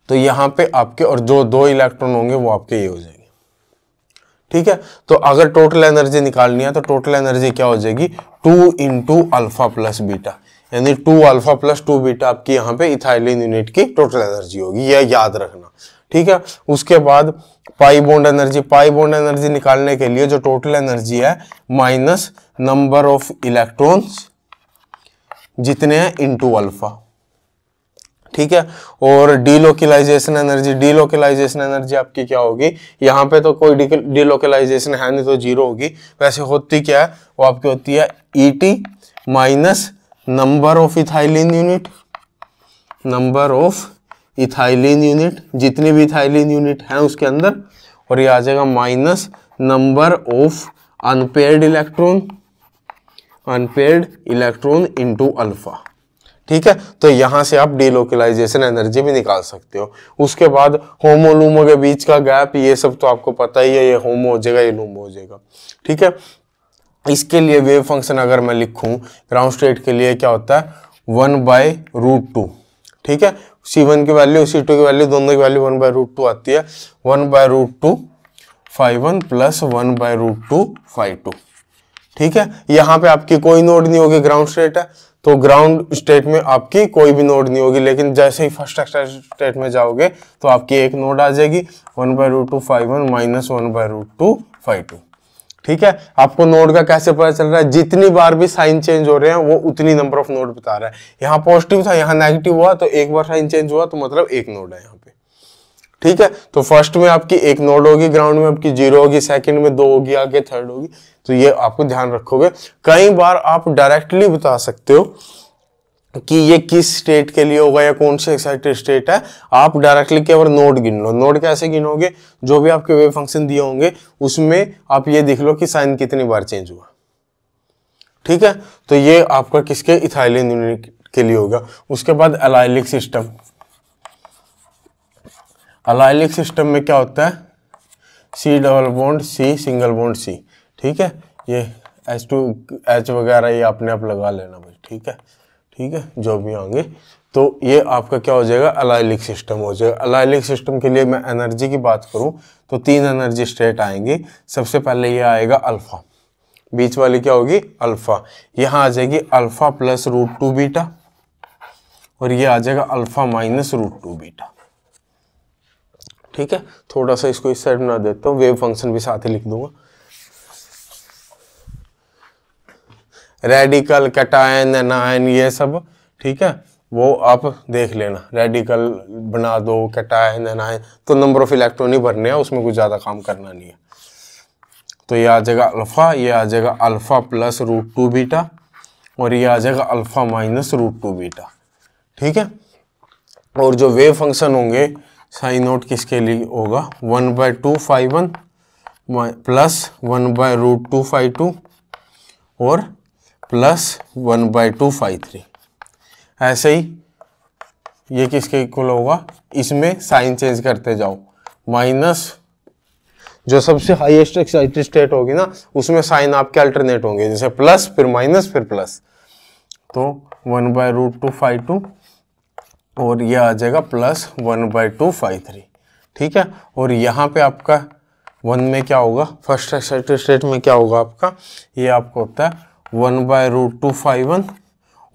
तो यहाँ पे आपके और जो 2 इलेक्ट्रॉन होंगे वो आपके ये हो जाएंगे, ठीक है। तो अगर टोटल एनर्जी निकालनी है तो टोटल एनर्जी क्या हो जाएगी, 2 इंटू अल्फा प्लस बीटा, यानी 2 अल्फा प्लस 2 बीटा आपकी यहाँ पे इथाइलिन यूनिट की टोटल एनर्जी होगी, यह याद रखना, ठीक है। उसके बाद pi bond energy, pi bond energy निकालने के लिए जो टोटल एनर्जी है माइनस नंबर ऑफ इलेक्ट्रॉन्स जितने हैं इंटू अल्फा, ठीक है। और डीलोकलाइजेशन एनर्जी आपकी क्या होगी, यहाँ पे तो कोई डीलोकलाइजेशन है नहीं तो जीरो होगी। वैसे होती क्या है, वो आपकी होती है ET minus number of ethylene unit, जितनी भी इथाइलिन यूनिट है उसके अंदर, और ये आ जाएगा minus number of unpaired electron into alpha. ठीक है, तो यहां से आप डीलोकलाइजेशन एनर्जी भी निकाल सकते हो। उसके बाद होमो लूमो के बीच का गैप, ये सब तो आपको पता ही है, ये होमो हो जाएगा, ये लूमो हो जाएगा। ठीक है, इसके लिए वेव फंक्शन अगर मैं लिखूं ग्राउंड स्टेट के लिए क्या होता है 1/√2। ठीक है, C1 की वैल्यू C2 की वैल्यू दोनों की वैल्यू 1/√2 आती है, 1/√2 φ1 प्लस 1/√2 φ2। ठीक है, यहाँ पे आपकी कोई नोड नहीं होगी, ग्राउंड स्टेट है तो ग्राउंड स्टेट में आपकी कोई भी नोड नहीं होगी, लेकिन जैसे ही फर्स्ट स्टेट में जाओगे तो आपकी एक नोड आ जाएगी 1/√2 φ1 माइनस 1/√2 φ2। ठीक है, आपको नोड का कैसे पता चल रहा है, जितनी बार भी साइन चेंज हो रहे हैं वो उतनी नंबर ऑफ नोड बता रहा है। यहाँ पॉजिटिव था, यहाँ नेगेटिव हुआ, तो एक बार साइन चेंज हुआ तो मतलब एक नोड है यहाँ पे। ठीक है, तो फर्स्ट में आपकी एक नोड होगी, ग्राउंड में आपकी 0 होगी, सेकंड में 2 होगी, आगे थर्ड होगी। तो ये आपको ध्यान रखोगे। कई बार आप डायरेक्टली बता सकते हो कि ये किस स्टेट के लिए होगा या कौन सी एक्साइटेड स्टेट है। आप डायरेक्टली केवल नोड गिन लो। नोड कैसे गिनोगे, जो भी आपके वेव फंक्शन दिए होंगे उसमें आप ये देख लो कि साइन कितनी बार चेंज हुआ। ठीक है, तो ये आपका किसके, इथाइलिन यूनिट के लिए होगा। उसके बाद एलाइलिक सिस्टम। एलाइलिक सिस्टम में क्या होता है, C double bond C single bond C। ठीक है, ये H2H वगैरह ये अपने आप लगा लेना भाई। ठीक है, जो भी होंगे। तो ये आपका क्या हो जाएगा, एलाइलिक सिस्टम हो जाएगा। एलाइलिक सिस्टम के लिए मैं एनर्जी की बात करूं तो 3 एनर्जी स्टेट आएंगे। सबसे पहले ये आएगा अल्फा, बीच वाली क्या होगी अल्फा, यहाँ आ जाएगी अल्फा प्लस √2 बीटा, और ये आ जाएगा अल्फा माइनस √2 बीटा। ठीक है, थोड़ा सा इसको इस साइड बना देता हूँ, वेव फंक्शन भी साथ ही लिख दूंगा। रेडिकल, कैटायन, एनायन ये सब, ठीक है, वो आप देख लेना। रेडिकल बना दो, कैटायन, एनायन, तो नंबर ऑफ इलेक्ट्रॉन ही भरने हैं, उसमें कुछ ज़्यादा काम करना नहीं है। तो ये आ जाएगा अल्फा, ये आ जाएगा अल्फा प्लस √2 बीटा, और ये आ जाएगा अल्फा माइनस √2 बीटा। ठीक है, और जो वेव फंक्शन होंगे साइन नोट किसके लिए होगा, 1/2 φ1 प्लस 1/√2 φ2 और प्लस 1/2 φ3। ऐसे ही ये किसके इक्वल होगा, इसमें साइन चेंज करते जाओ। माइनस जो सबसे हाईएस्ट एक्साइटेड स्टेट होगी ना, उसमें साइन आपके अल्टरनेट होंगे, जैसे प्लस फिर माइनस फिर प्लस। तो 1/√2 φ2 और ये आ जाएगा प्लस 1/2 φ3। ठीक है, और यहाँ पे आपका 1 में क्या होगा, फर्स्ट एक्साइटेड स्टेट में क्या होगा आपका, ये आपको होता है 1/√2 φ1,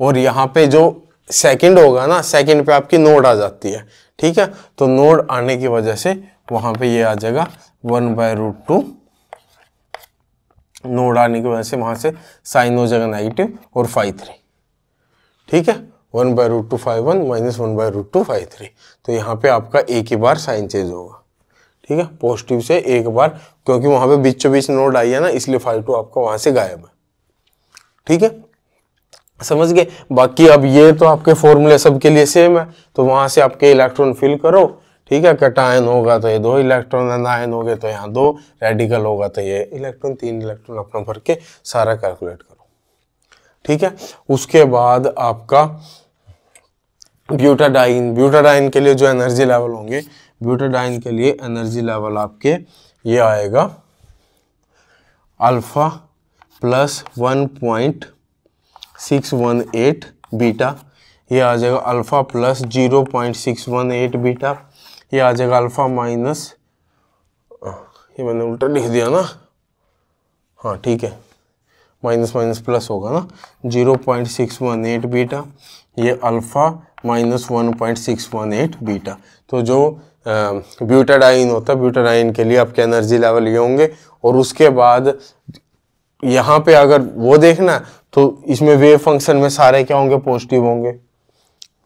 और यहाँ पे जो सेकंड होगा ना, सेकंड पे आपकी नोड आ जाती है। ठीक है, तो नोड आने की वजह से वहाँ पे ये आ जाएगा 1/√2, नोड आने की वजह से वहाँ से साइन हो जाएगा नेगेटिव और φ3। ठीक है, 1/√2 φ1 माइनस 1/√2 φ3। तो यहाँ पे आपका एक ही बार साइन चेंज होगा। ठीक है, पॉजिटिव से एक बार, क्योंकि वहाँ पे बीचों बीच नोड आई है ना, इसलिए φ2 आपका वहाँ से गायब है। ठीक है, समझ गए। बाकी अब ये तो आपके फॉर्मूले सबके लिए सेम है, तो वहाँ से आपके इलेक्ट्रॉन फिल करो। ठीक है, कैटायन होगा तो ये 2 इलेक्ट्रॉन, एनायन हो गए तो यहाँ 2, रेडिकल होगा तो ये इलेक्ट्रॉन, 3 इलेक्ट्रॉन अपना भर के सारा कैलकुलेट करो। ठीक है, उसके बाद आपका ब्यूटाडाइन के लिए जो एनर्जी लेवल होंगे, ब्यूटाडाइन के लिए एनर्जी लेवल आपके ये आएगा अल्फा प्लस 1.618 बीटा, ये आ जाएगा अल्फा प्लस 0.618 बीटा, ये आ जाएगा अल्फा माइनस, ये मैंने उल्टा लिख दिया ना, हाँ ठीक है, माइनस माइनस प्लस होगा ना, 0.618 बीटा, ये अल्फा माइनस 1.618 बीटा। तो जो ब्यूटाडाइन होता है, ब्यूटाडाइन के लिए आपके एनर्जी लेवल ये होंगे। और उसके बाद यहाँ पे अगर वो देखना तो इसमें वेव फंक्शन में सारे क्या होंगे, पॉजिटिव होंगे।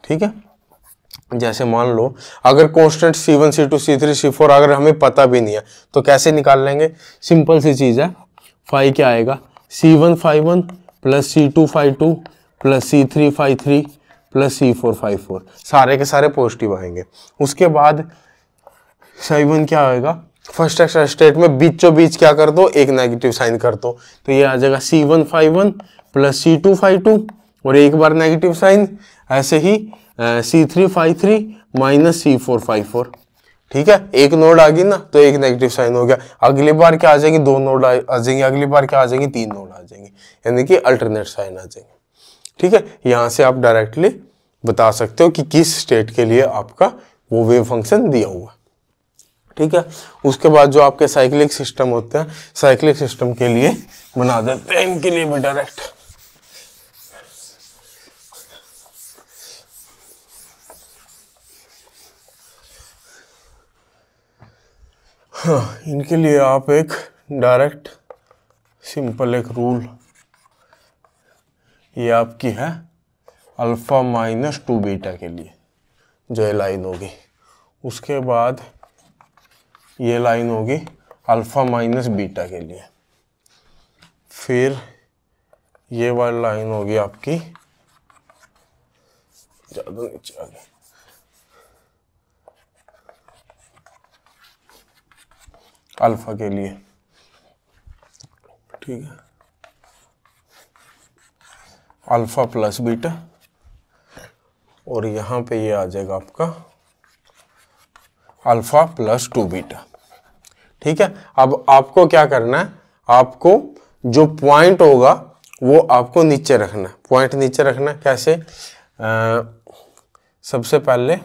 ठीक है, जैसे मान लो अगर constant C1 C2 C3 C4 अगर हमें पता भी नहीं है तो कैसे निकाल लेंगे? सिंपल सी चीज़ है, फाई क्या आएगा? C1 φ1 plus C2 φ2 plus C3 φ3 plus C4 φ4, सारे के सारे पॉजिटिव आएंगे। उसके बाद ψ1 क्या आएगा? फर्स्ट एक्स्ट्रा स्टेट में बीचों बीच क्या कर दो? एक नेगेटिव साइन कर दो, तो ये आ जाएगा C1 φ1 प्लस C2 φ2 और एक बार नेगेटिव साइन, ऐसे ही C3 φ3 माइनस C4 φ4। ठीक है, एक नोड आ गई ना तो एक नेगेटिव साइन हो गया, अगली बार क्या आ जाएगी? दो नोड आ जाएंगे, अगली बार क्या आ जाएंगी? तीन नोड आ जाएंगे, यानी कि अल्टरनेट साइन आ जाएंगे। ठीक है, यहां से आप डायरेक्टली बता सकते हो कि किस स्टेट के लिए आपका वो वेव फंक्शन दिया हुआ। ठीक है, उसके बाद जो आपके साइक्लिक सिस्टम होते हैं, साइक्लिक सिस्टम के लिए बना देते हैं इनके लिए भी डायरेक्ट। हाँ, इनके लिए आप एक डायरेक्ट सिंपल एक रूल, ये आपकी है अल्फा माइनस 2 बीटा के लिए जो ये लाइन होगी, उसके बाद ये लाइन होगी अल्फा माइनस बीटा के लिए, फिर ये वाली लाइन होगी आपकी, ज़्यादा नीचे आ गई, अल्फा के लिए। ठीक है, अल्फा प्लस बीटा, और यहाँ पे ये आ जाएगा आपका अल्फा प्लस 2 बीटा। ठीक है, अब आपको क्या करना है? आपको जो पॉइंट होगा वो आपको नीचे रखना है, पॉइंट नीचे रखना है। कैसे? सबसे पहले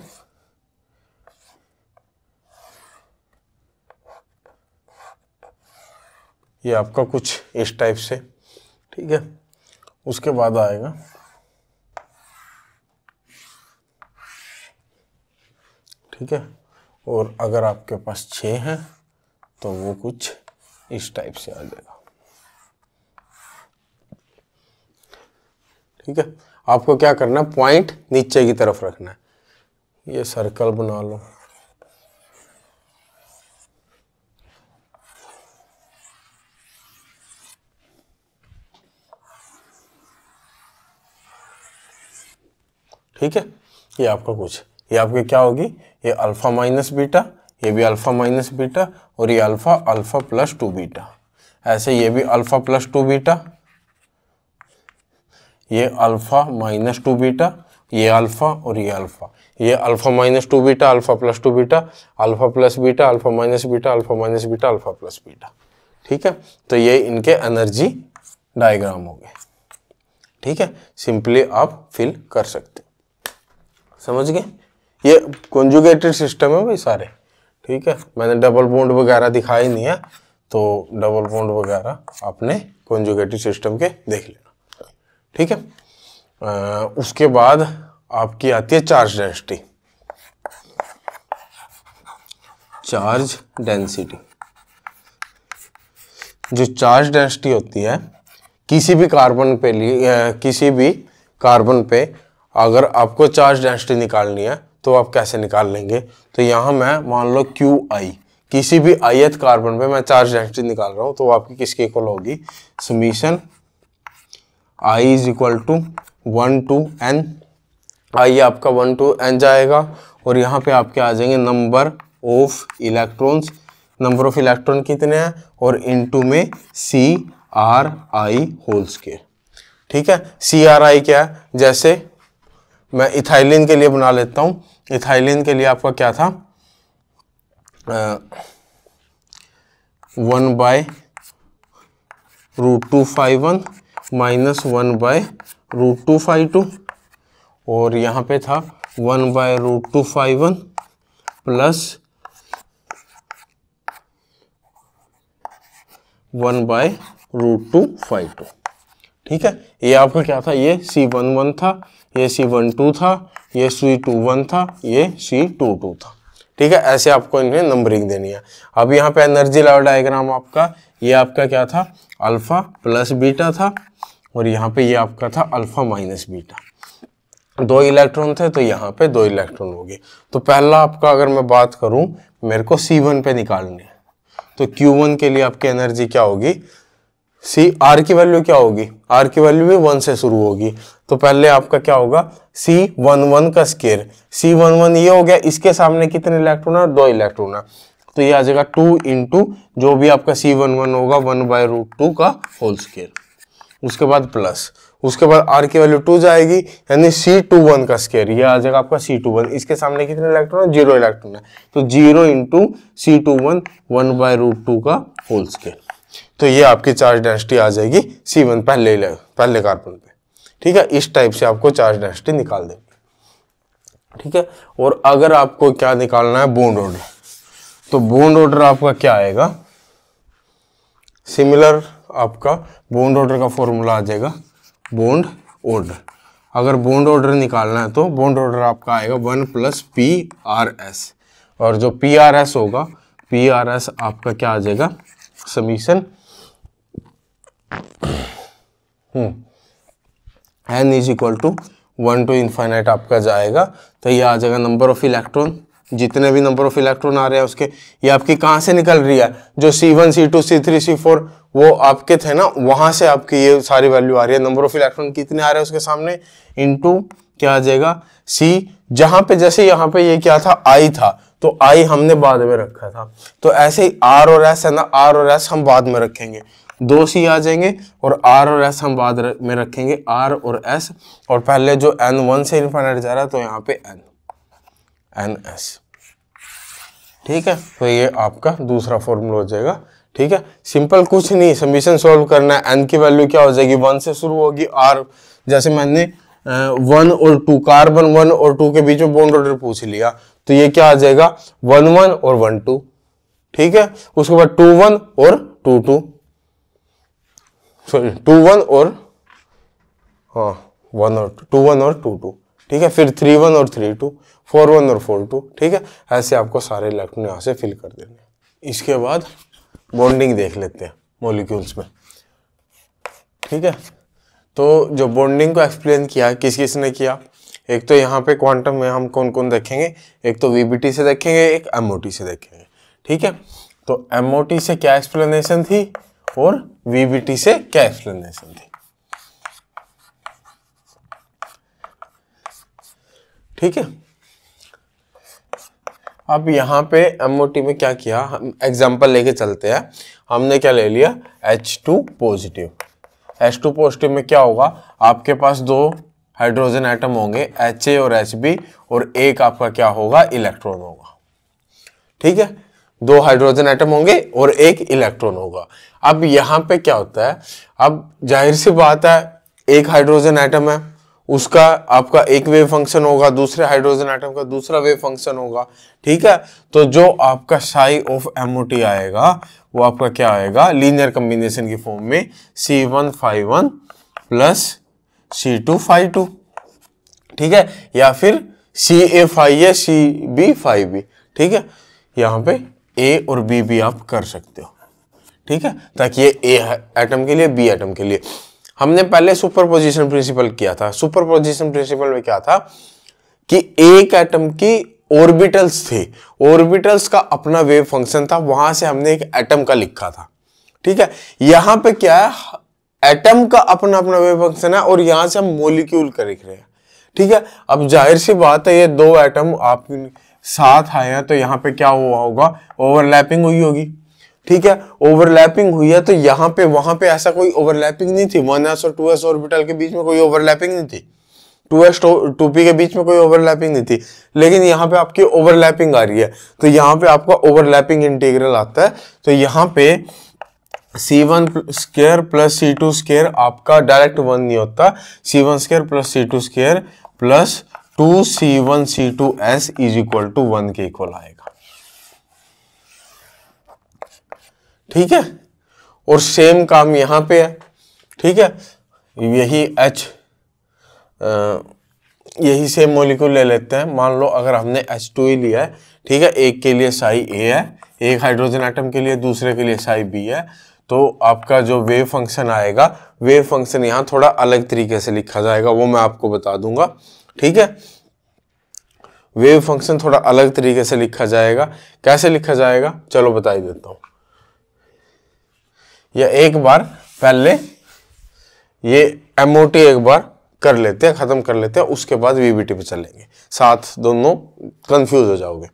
ये आपका कुछ इस टाइप से, ठीक है, उसके बाद आएगा ठीक है, और अगर आपके पास 6 है तो वो कुछ इस टाइप से आ जाएगा। ठीक है, आपको क्या करना है? पॉइंट नीचे की तरफ रखना है। ये सर्कल बना लो, ठीक है, ये आपका कुछ, ये आपके क्या होगी? ये अल्फा माइनस बीटा, ये भी अल्फा माइनस बीटा, और ये अल्फा अल्फा प्लस 2 बीटा, ऐसे ये भी अल्फा प्लस 2 बीटा, ये अल्फा माइनस 2 बीटा, ये अल्फा और ये अल्फा, ये alpha minus 2 beta, alpha plus 2 beta, alpha plus beta, alpha minus beta, alpha minus beta, alpha plus beta. ठीक है, तो ये इनके एनर्जी डायग्राम हो गए। ठीक है, सिंपली आप फिल कर सकते, समझ गए? ये कॉन्जुगेटेड सिस्टम है भाई सारे। ठीक है, मैंने डबल बॉन्ड वगैरह दिखाई नहीं है, तो डबल बॉन्ड वगैरह आपने कॉन्जुगेटेड सिस्टम के देख लेना। ठीक है, उसके बाद आपकी आती है चार्ज डेंसिटी। चार्ज डेंसिटी, जो चार्ज डेंसिटी होती है किसी भी कार्बन पे किसी भी कार्बन पे अगर आपको चार्ज डेंसिटी निकालनी है तो आप कैसे निकाल लेंगे? तो यहाँ मैं मान लो QI, किसी भी ith कार्बन पे मैं चार्ज डेंसिटी निकाल रहा हूँ, तो आपकी किसके इक्वल होगी? Summation I is equal to 1 to n, I आपका 1 to n जाएगा, और यहाँ पे आपके आ जाएंगे number of electrons, number of electron कितने हैं, और इनटू में CRI होल स्क्वायर। ठीक है, CRI क्या है? जैसे मैं इथाइलिन के लिए बना लेता हूँ, इथाइलिन के लिए आपका क्या था? 1/√2 माइनस 1/√2 φ2, और यहाँ पे था 1/√2 प्लस 1/√2 φ2। ठीक है, ये आपका क्या था? ये C11 था, ये C12 था, ये C21 था, ये C22 था। ठीक है, ऐसे आपको इन्हें नंबरिंग देनी है। अब यहाँ पे एनर्जी लेवल डायग्राम आपका, ये आपका क्या था? अल्फा प्लस बीटा था, और यहाँ पे ये आपका था अल्फा माइनस बीटा। 2 इलेक्ट्रॉन थे तो यहाँ पे 2 इलेक्ट्रॉन हो गए। तो पहला आपका अगर मैं बात करूं, मेरे को C1 पे निकालनी है, तो Q1 के लिए आपकी एनर्जी क्या होगी, R की वैल्यू क्या होगी, R की वैल्यू भी 1 से शुरू होगी। तो पहले आपका क्या होगा, C11 का स्केयर, C11 ये हो गया, इसके सामने कितने इलेक्ट्रॉन है, 2 इलेक्ट्रॉन है, तो ये आ जाएगा 2 इंटू जो भी आपका C11 होगा 1/√2 का होल स्केयर, उसके बाद प्लस, उसके बाद R की वैल्यू 2 जाएगी, यानी C21 का स्केयर, ये आ जाएगा आपका C21, इसके सामने कितने इलेक्ट्रॉन है, 0 इलेक्ट्रॉन है, तो 0 इंटू C21 1/√2 का होल स्केयर। तो ये आपकी चार्ज डेंसिटी आ जाएगी C1 पहले कार्बन पे। ठीक है, इस टाइप से आपको चार्ज डेंसिटी निकाल देंगे। ठीक है, और अगर आपको क्या निकालना है, बॉन्ड ऑर्डर, तो बॉन्ड ऑर्डर आपका क्या आएगा, सिमिलर आपका बॉन्ड ऑर्डर का फॉर्मूला आ जाएगा बॉन्ड ऑर्डर। अगर बॉन्ड ऑर्डर निकालना है तो बॉन्ड ऑर्डर आपका आएगा 1 + PRS, और जो PRS होगा, PRS आपका क्या आ जाएगा, समीशन n = 1 to ∞ आपका जाएगा, तो ये आ जाएगा नंबर ऑफ इलेक्ट्रॉन, जितने भी नंबर ऑफ इलेक्ट्रॉन आ रहे हैं उसके, ये आपकी कहाँ से निकल रही है, जो C1 C2 C3 C4 वो आपके थे ना, वहां से आपकी ये सारी वैल्यू आ रही है, नंबर ऑफ इलेक्ट्रॉन कितने आ रहे हैं उसके सामने, इनटू क्या आ जाएगा C, जहां पे जैसे यहाँ पे ये क्या था, I था, तो I हमने बाद में रखा था, तो ऐसे ही R और S है ना, R और S हम बाद में रखेंगे, 2 C आ जाएंगे, और R और S हम बाद में रखेंगे, R और S, और पहले जो N 1 से इनफाइनाइट जा रहा है तो यहाँ पे NS। ठीक है, तो ये आपका दूसरा फॉर्मूला हो जाएगा। ठीक है, सिंपल कुछ नहीं, समीशन सॉल्व करना है, n की वैल्यू क्या हो जाएगी, 1 से शुरू होगी, R जैसे मैंने 1 और 2, कार्बन 1 और 2 के बीच में बॉन्ड ऑर्डर पूछ लिया, तो ये क्या आ जाएगा 1 1 और 1 2। ठीक है, उसके बाद 2 1 और 2 2, सॉरी 2 1 और 1 और 2 1 और 2 2। ठीक है, फिर 3 1 और 3 2, 4 1 और 4 2। ठीक है, ऐसे आपको सारे इलेक्ट्रॉन यहाँ से फिल कर देने। इसके बाद बॉन्डिंग देख लेते हैं मॉलिक्यूल्स में। ठीक है, तो जो बॉन्डिंग को एक्सप्लेन किया किस किस ने किया, एक तो यहाँ पे क्वांटम में हम कौन कौन देखेंगे, एक तो VBT से देखेंगे, एक MOT से देखेंगे। ठीक है, तो MOT से क्या एक्सप्लेनेशन थी और VBT से क्या एक्सप्लेनेशन थी। ठीक है, अब यहाँ पे MOT में क्या किया, हम एग्जाम्पल लेके चलते हैं। हमने क्या ले लिया, H2 पॉजिटिव। H2 पॉजिटिव में क्या होगा, आपके पास 2 हाइड्रोजन एटम होंगे, HA और HB, और एक आपका क्या होगा, इलेक्ट्रॉन होगा। ठीक है, 2 हाइड्रोजन एटम होंगे और एक इलेक्ट्रॉन होगा। अब यहाँ पे क्या होता है, अब जाहिर सी बात है, एक हाइड्रोजन एटम है, उसका आपका एक वेव फंक्शन होगा, दूसरे हाइड्रोजन एटम का दूसरा वेव फंक्शन होगा। ठीक है, तो जो आपका साई ऑफ MOT आएगा वो आपका क्या आएगा, लीनियर कॉम्बिनेशन की फॉर्म में C1 प्लस C2 ठीक है, या फिर CA CB। ठीक है, यहाँ पे A और B भी आप कर सकते हो। ठीक है, ताकि ये A एटम के लिए, B एटम के लिए। हमने पहले सुपरपोजिशन प्रिंसिपल किया था। सुपरपोजिशन प्रिंसिपल में क्या था कि एक एटम की ऑर्बिटल्स थे, ऑर्बिटल्स का अपना वेव फंक्शन था, वहां से हमने एक एटम का लिखा था। ठीक है, यहां पे क्या है, एटम का अपना अपना वेव फंक्शन है और यहां से हम मॉलिक्यूल का लिख रहे हैं। ठीक है, अब जाहिर सी बात है, ये 2 एटम आप साथ आए हैं, तो यहाँ पे क्या हुआ होगा, ओवरलैपिंग हुई होगी। ठीक है, ओवरलैपिंग हुई है, तो यहाँ पे वहां पे ऐसा कोई ओवरलैपिंग नहीं थी, 1s और 2s ऑर्बिटल के बीच में कोई ओवरलैपिंग नहीं थी, 2s 2p के बीच में कोई ओवरलैपिंग नहीं थी, लेकिन यहाँ पे आपकी ओवरलैपिंग आ रही है, तो यहाँ पे आपका ओवरलैपिंग इंटीग्रल आता है। तो यहाँ पे C1² प्लस C2² आपका डायरेक्ट 1 नहीं होता, C1² plus C2² plus 2C1 C2s = 1 के इक्वल आएगा। ठीक है, और सेम काम यहाँ पे है। ठीक है, यही सेम मॉलिक्यूल ले लेते हैं। मान लो अगर हमने H2 ही लिया है, ठीक है, एक के लिए साई A है, एक हाइड्रोजन एटम के लिए, दूसरे के लिए साई B है, तो आपका जो वेव फंक्शन आएगा, वेव फंक्शन यहाँ थोड़ा अलग तरीके से लिखा जाएगा, वो मैं आपको बता दूंगा। ठीक है। वेव फंक्शन थोड़ा अलग तरीके से लिखा जाएगा। कैसे लिखा जाएगा चलो बता ही देता हूं। या एक बार पहले ये एमओटी एक बार कर लेते हैं, खत्म कर लेते हैं, उसके बाद वीबीटी पे चलेंगे, साथ दोनों कंफ्यूज हो जाओगे,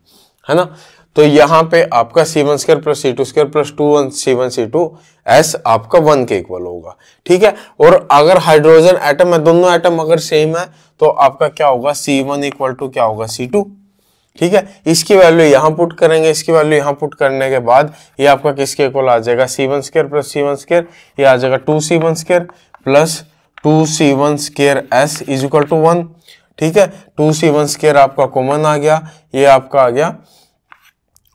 है ना। तो यहाँ पे आपका C1² plus C2² plus 2 C1 C2 S आपका 1 के इक्वल होगा, ठीक है। और अगर हाइड्रोजन एटम है, दोनों एटम अगर सेम है तो आपका क्या होगा, C1 इक्वल टू क्या होगा C2, ठीक है। इसकी वैल्यू यहाँ पुट करेंगे, इसकी वैल्यू यहाँ पुट करने के बाद ये आपका किसके इक्वल आ जाएगा, C1² प्लस C1², ये आ जाएगा 2C1² plus 2C1² S is equal to 1, ठीक है। 2C1² आपका कॉमन आ गया, ये आपका आ गया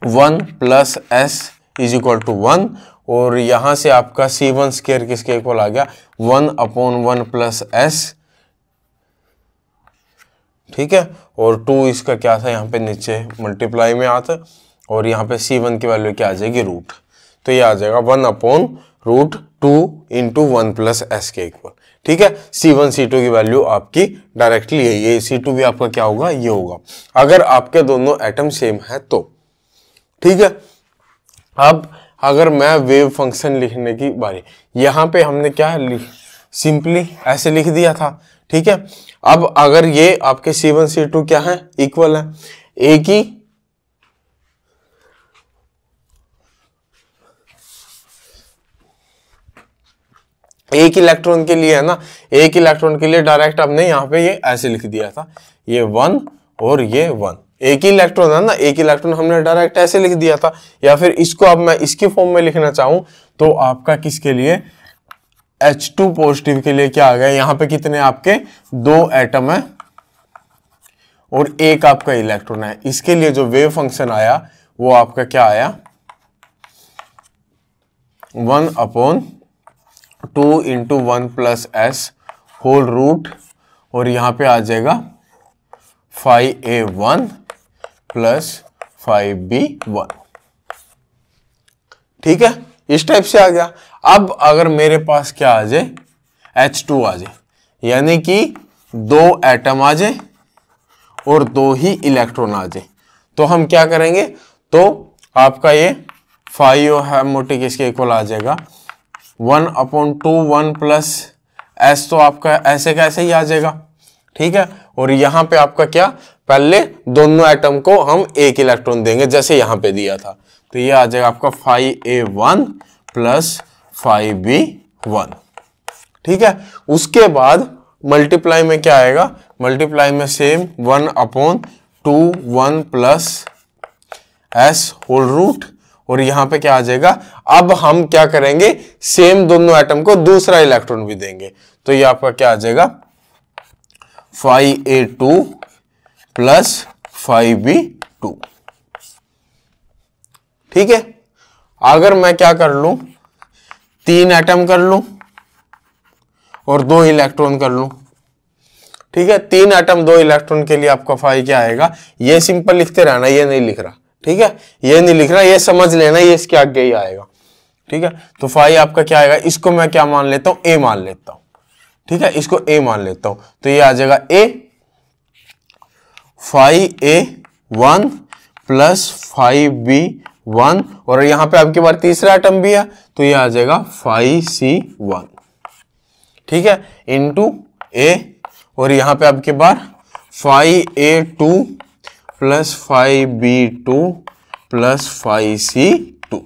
1 plus S is equal to 1, और यहां से आपका C1² किसके इक्वल आ गया, 1/1 प्लस S, ठीक है। और 2 इसका क्या था यहाँ पे नीचे मल्टीप्लाई में आता, और यहाँ पे C1 की वैल्यू क्या आ जाएगी, रूट, तो ये आ जाएगा 1/√2 इंटू 1 प्लस S के इक्वल, ठीक है। C1 C2 की वैल्यू आपकी डायरेक्टली है, ये C2 भी आपका क्या होगा, ये होगा, अगर आपके दोनों एटम सेम है तो, ठीक है। अब अगर मैं वेव फंक्शन लिखने की बारी, यहां पे हमने क्या सिंपली ऐसे लिख दिया था, ठीक है। अब अगर ये आपके C1 C2 क्या है, इक्वल है, एक इलेक्ट्रॉन के लिए है ना, एक इलेक्ट्रॉन के लिए डायरेक्ट आपने यहाँ पे ये ऐसे लिख दिया था, ये 1 और ये 1, एक ही इलेक्ट्रॉन है ना, एक इलेक्ट्रॉन हमने डायरेक्ट ऐसे लिख दिया था। या फिर इसको अब मैं इसकी फॉर्म में लिखना चाहूं तो आपका किसके लिए, H2 पॉजिटिव के लिए क्या आ गया, यहाँ पे कितने आपके 2 एटम है और एक आपका इलेक्ट्रॉन है, इसके लिए जो वेव फंक्शन आया वो आपका क्या आया, 1/2 into 1 plus S whole root, और यहाँ पे आ जाएगा 5A1 प्लस 5B1, ठीक है, इस टाइप से आ गया। अब अगर मेरे पास क्या आ जाए, H2 आ जाए, यानी कि 2 एटम आ जाए और 2 ही इलेक्ट्रॉन आ जाए, तो हम क्या करेंगे, तो आपका ये 5 है मोटी किसके इक्वल आ जाएगा, 1/2 1 प्लस S, तो आपका ऐसे कैसे ही आ जाएगा, ठीक है। और यहां पे आपका क्या, पहले दोनों एटम को हम एक इलेक्ट्रॉन देंगे जैसे यहां पे दिया था, तो ये आ जाएगा आपका 5A1 प्लस 5B1, ठीक है। उसके बाद मल्टीप्लाई में क्या आएगा, मल्टीप्लाई में same 1/2 1 plus S whole root, और यहां पे क्या आ जाएगा, अब हम क्या करेंगे, सेम दोनों एटम को दूसरा इलेक्ट्रॉन भी देंगे, तो ये आपका क्या आ जाएगा 5A2 प्लस 5B2, ठीक है। अगर मैं क्या कर लूं, 3 एटम कर लूं और 2 इलेक्ट्रॉन कर लूं, ठीक है। 3 एटम 2 इलेक्ट्रॉन के लिए आपका 5 क्या आएगा, ये सिंपल लिखते रहना, ये नहीं लिख रहा, ठीक है, ये नहीं लिख रहा, ये समझ लेना, ये इसके आगे ही आएगा, ठीक है। तो 5 आपका क्या आएगा, इसको मैं क्या मान लेता हूं, A मान लेता हूं, ठीक है, इसको A मान लेता हूं, तो ये आ जाएगा A 5A1 प्लस 5B1, और यहां पे आपके पास तीसरा एटम भी है, तो ये आ जाएगा 5C1, ठीक है, इंटू A, और यहां पे आपके पास 5A2 plus 5B2 plus 5C2,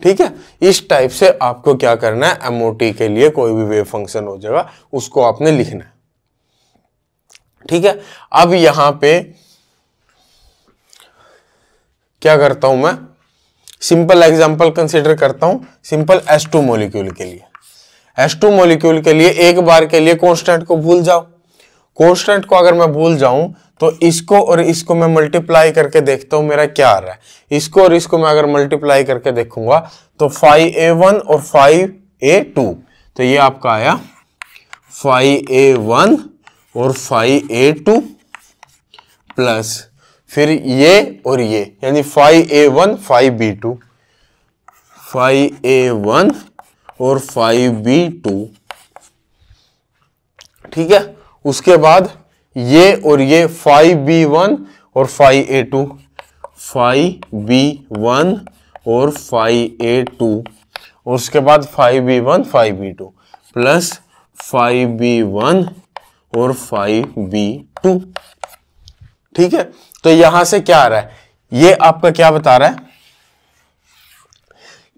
ठीक है। इस टाइप से आपको क्या करना है, एमओटी के लिए कोई भी वेव फंक्शन हो जाएगा उसको आपने लिखना है, ठीक है। अब यहां पे क्या करता हूं मैं, सिंपल एग्जांपल कंसीडर करता हूं, सिंपल H2 मॉलिक्यूल के लिए, H2 मॉलिक्यूल के लिए एक बार के लिए कांस्टेंट को भूल जाओ, कांस्टेंट को अगर मैं भूल जाऊं तो इसको और इसको मैं मल्टीप्लाई करके देखता हूं मेरा क्या आ रहा है, इसको और इसको मैं अगर मल्टीप्लाई करके देखूंगा तो 5A1 और 5A2, तो ये आपका आया 5A1 और 5A2 प्लस फिर ये और ये, यानी 5A1 5B2, 5A1 और 5B2, ठीक है। उसके बाद ये और ये 5b1 और 5a2, 5b1 और 5a2, और उसके बाद 5b1 5b2 प्लस 5b1 और 5b2। ठीक है, तो यहां से क्या आ रहा है, ये आपका क्या बता रहा है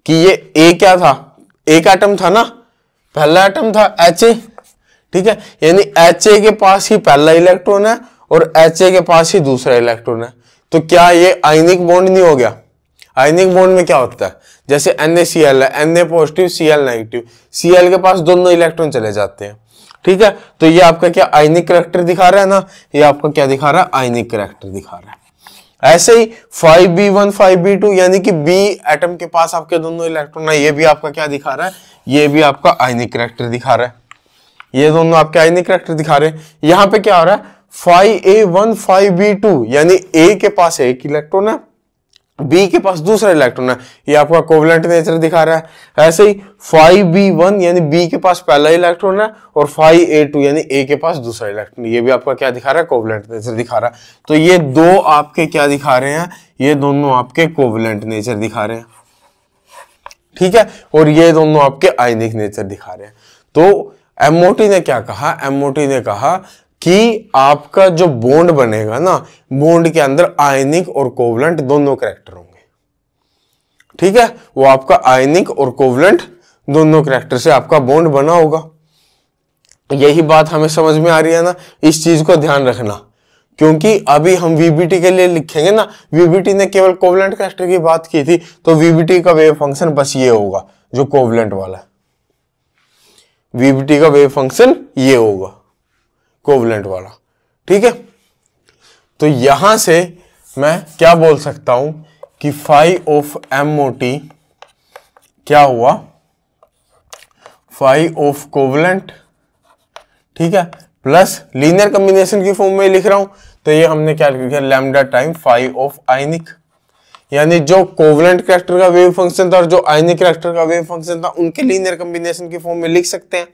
कि ये ए क्या था, एक एटम था ना, पहला एटम था HA। ठीक है, यानी HA के पास ही पहला इलेक्ट्रॉन है और HA के पास ही दूसरा इलेक्ट्रॉन है। तो क्या ये आयनिक बॉन्ड नहीं हो गया? आयनिक बॉन्ड में क्या होता है, जैसे NaCl है, Na positive Cl negative, Cl के पास दोनों इलेक्ट्रॉन चले जाते हैं। ठीक है, तो ये आपका क्या आयनिक करैक्टर दिखा रहा है ना, ये आपका क्या दिखा रहा है, आयनिक करैक्टर दिखा रहा है। ऐसे ही 5b1 5b2 यानी कि B एटम के पास आपके दोनों इलेक्ट्रॉन है, ये भी आपका क्या दिखा रहा है, ये भी आपका आयनिक करैक्टर दिखा रहा है। ये दोनों आपके आयनिक करैक्टर दिखा रहे हैं। यहां पे क्या हो रहा है, 5a1 5b2 यानी A के पास एक इलेक्ट्रॉन है, B के पास दूसरा इलेक्ट्रॉन है, ये आपका कोवलेंट नेचर दिखा रहा है। ऐसे ही 5b1 यानी B के पास पहला इलेक्ट्रॉन है और 5a2 यानी A के पास दूसरा इलेक्ट्रॉन, ये भी आपका क्या दिखा रहा है, कोवलेंट नेचर दिखा रहा है। तो ये दो आपके क्या दिखा रहे हैं, ये दोनों आपके कोवलेंट नेचर दिखा रहे हैं। ठीक है, और ये दोनों आपके आयनिक नेचर दिखा रहे हैं। तो MOT ने क्या कहा, MOT ने कहा कि आपका जो बॉन्ड बनेगा ना, बॉन्ड के अंदर आयनिक और कोवलेंट दोनों करैक्टर होंगे। ठीक है, वो आपका आयनिक और कोवलेंट दोनों करैक्टर से आपका बॉन्ड बना होगा। यही बात हमें समझ में आ रही है ना, इस चीज को ध्यान रखना, क्योंकि अभी हम VBT के लिए लिखेंगे ना, VBT ने केवल कोवलेंट करैक्टर की बात की थी, तो VBT का वेव फंक्शन बस ये होगा जो कोवलेंट वाला है। VBT का वेव फंक्शन ये होगा कोवलेंट वाला। ठीक है, तो यहां से मैं क्या बोल सकता हूं कि phi ऑफ MOT क्या हुआ, phi ऑफ कोवलेंट, ठीक है, प्लस लीनियर कॉम्बिनेशन की फॉर्म में लिख रहा हूं, तो ये हमने क्या लिख दिया, lambda time phi of ionic, यानी जो कोवलेंट करैक्टर का वेव फंक्शन था और जो आयनिक करैक्टर का वेव फंक्शन था, उनके लीनियर कॉम्बिनेशन की फॉर्म में लिख सकते हैं।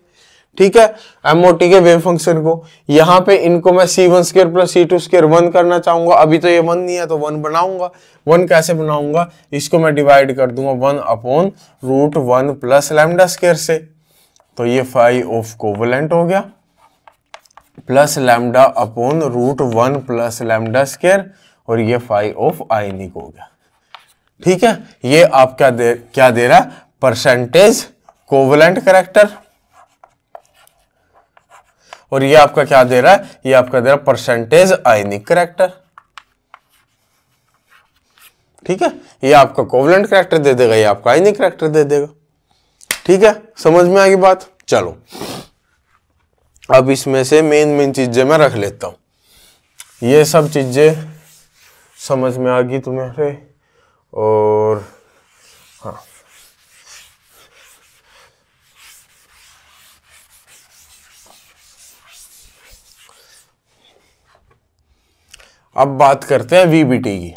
ठीक है, MOT के वेव फंक्शन को यहां पे इनको मैं C1² प्लस C2² 1 करना चाहूंगा। अभी तो ये 1 नहीं है तो 1 बनाऊंगा। 1 कैसे बनाऊंगा, इसको मैं डिवाइड कर दूंगा 1/√1 प्लस λ² से, तो ये phi ऑफ कोवलेंट हो गया प्लस λ/√1 प्लस λ², और ये phi ऑफ आयनिक हो गया। ठीक है, ये आप क्या दे रहा है, परसेंटेज कोवलेंट करैक्टर, और ये आपका क्या दे रहा है, ये आपका दे रहा है परसेंटेज आयनिक करैक्टर। ठीक है, ये आपका कोवलेंट करैक्टर दे देगा, ये आपका आयनिक करैक्टर दे देगा। ठीक है, समझ में आ गई बात। चलो अब इसमें से मेन चीजें मैं रख लेता हूं। ये सब चीजें समझ में आ गई तुम्हारे, और हाँ, अब बात करते हैं VBT की।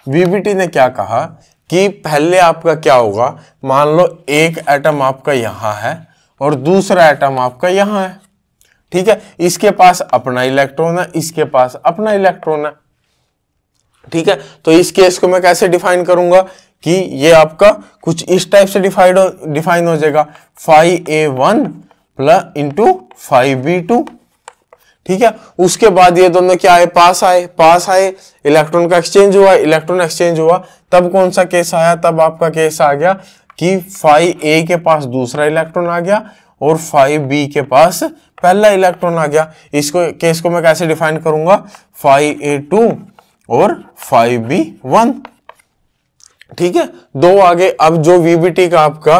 VBT ने क्या कहा कि पहले आपका क्या होगा, मान लो एक एटम आपका यहां है और दूसरा एटम आपका यहां है। ठीक है, इसके पास अपना इलेक्ट्रॉन है, इसके पास अपना इलेक्ट्रॉन है। ठीक है, तो इस केस को मैं कैसे डिफाइन करूंगा कि ये आपका कुछ इस टाइप से डिफाइन हो जाएगा, 5a1 प्लस इंटू 5b2। ठीक है, उसके बाद ये दोनों क्या आए, पास आए, इलेक्ट्रॉन का एक्सचेंज हुआ, इलेक्ट्रॉन एक्सचेंज हुआ, तब कौन सा केस आया, तब आपका केस आ गया कि 5a के पास दूसरा इलेक्ट्रॉन आ गया और 5b के पास पहला इलेक्ट्रॉन आ गया। इसको केस को मैं कैसे डिफाइन करूंगा, 5a2 और 5b1। ठीक है, दो आगे। अब जो VBT का आपका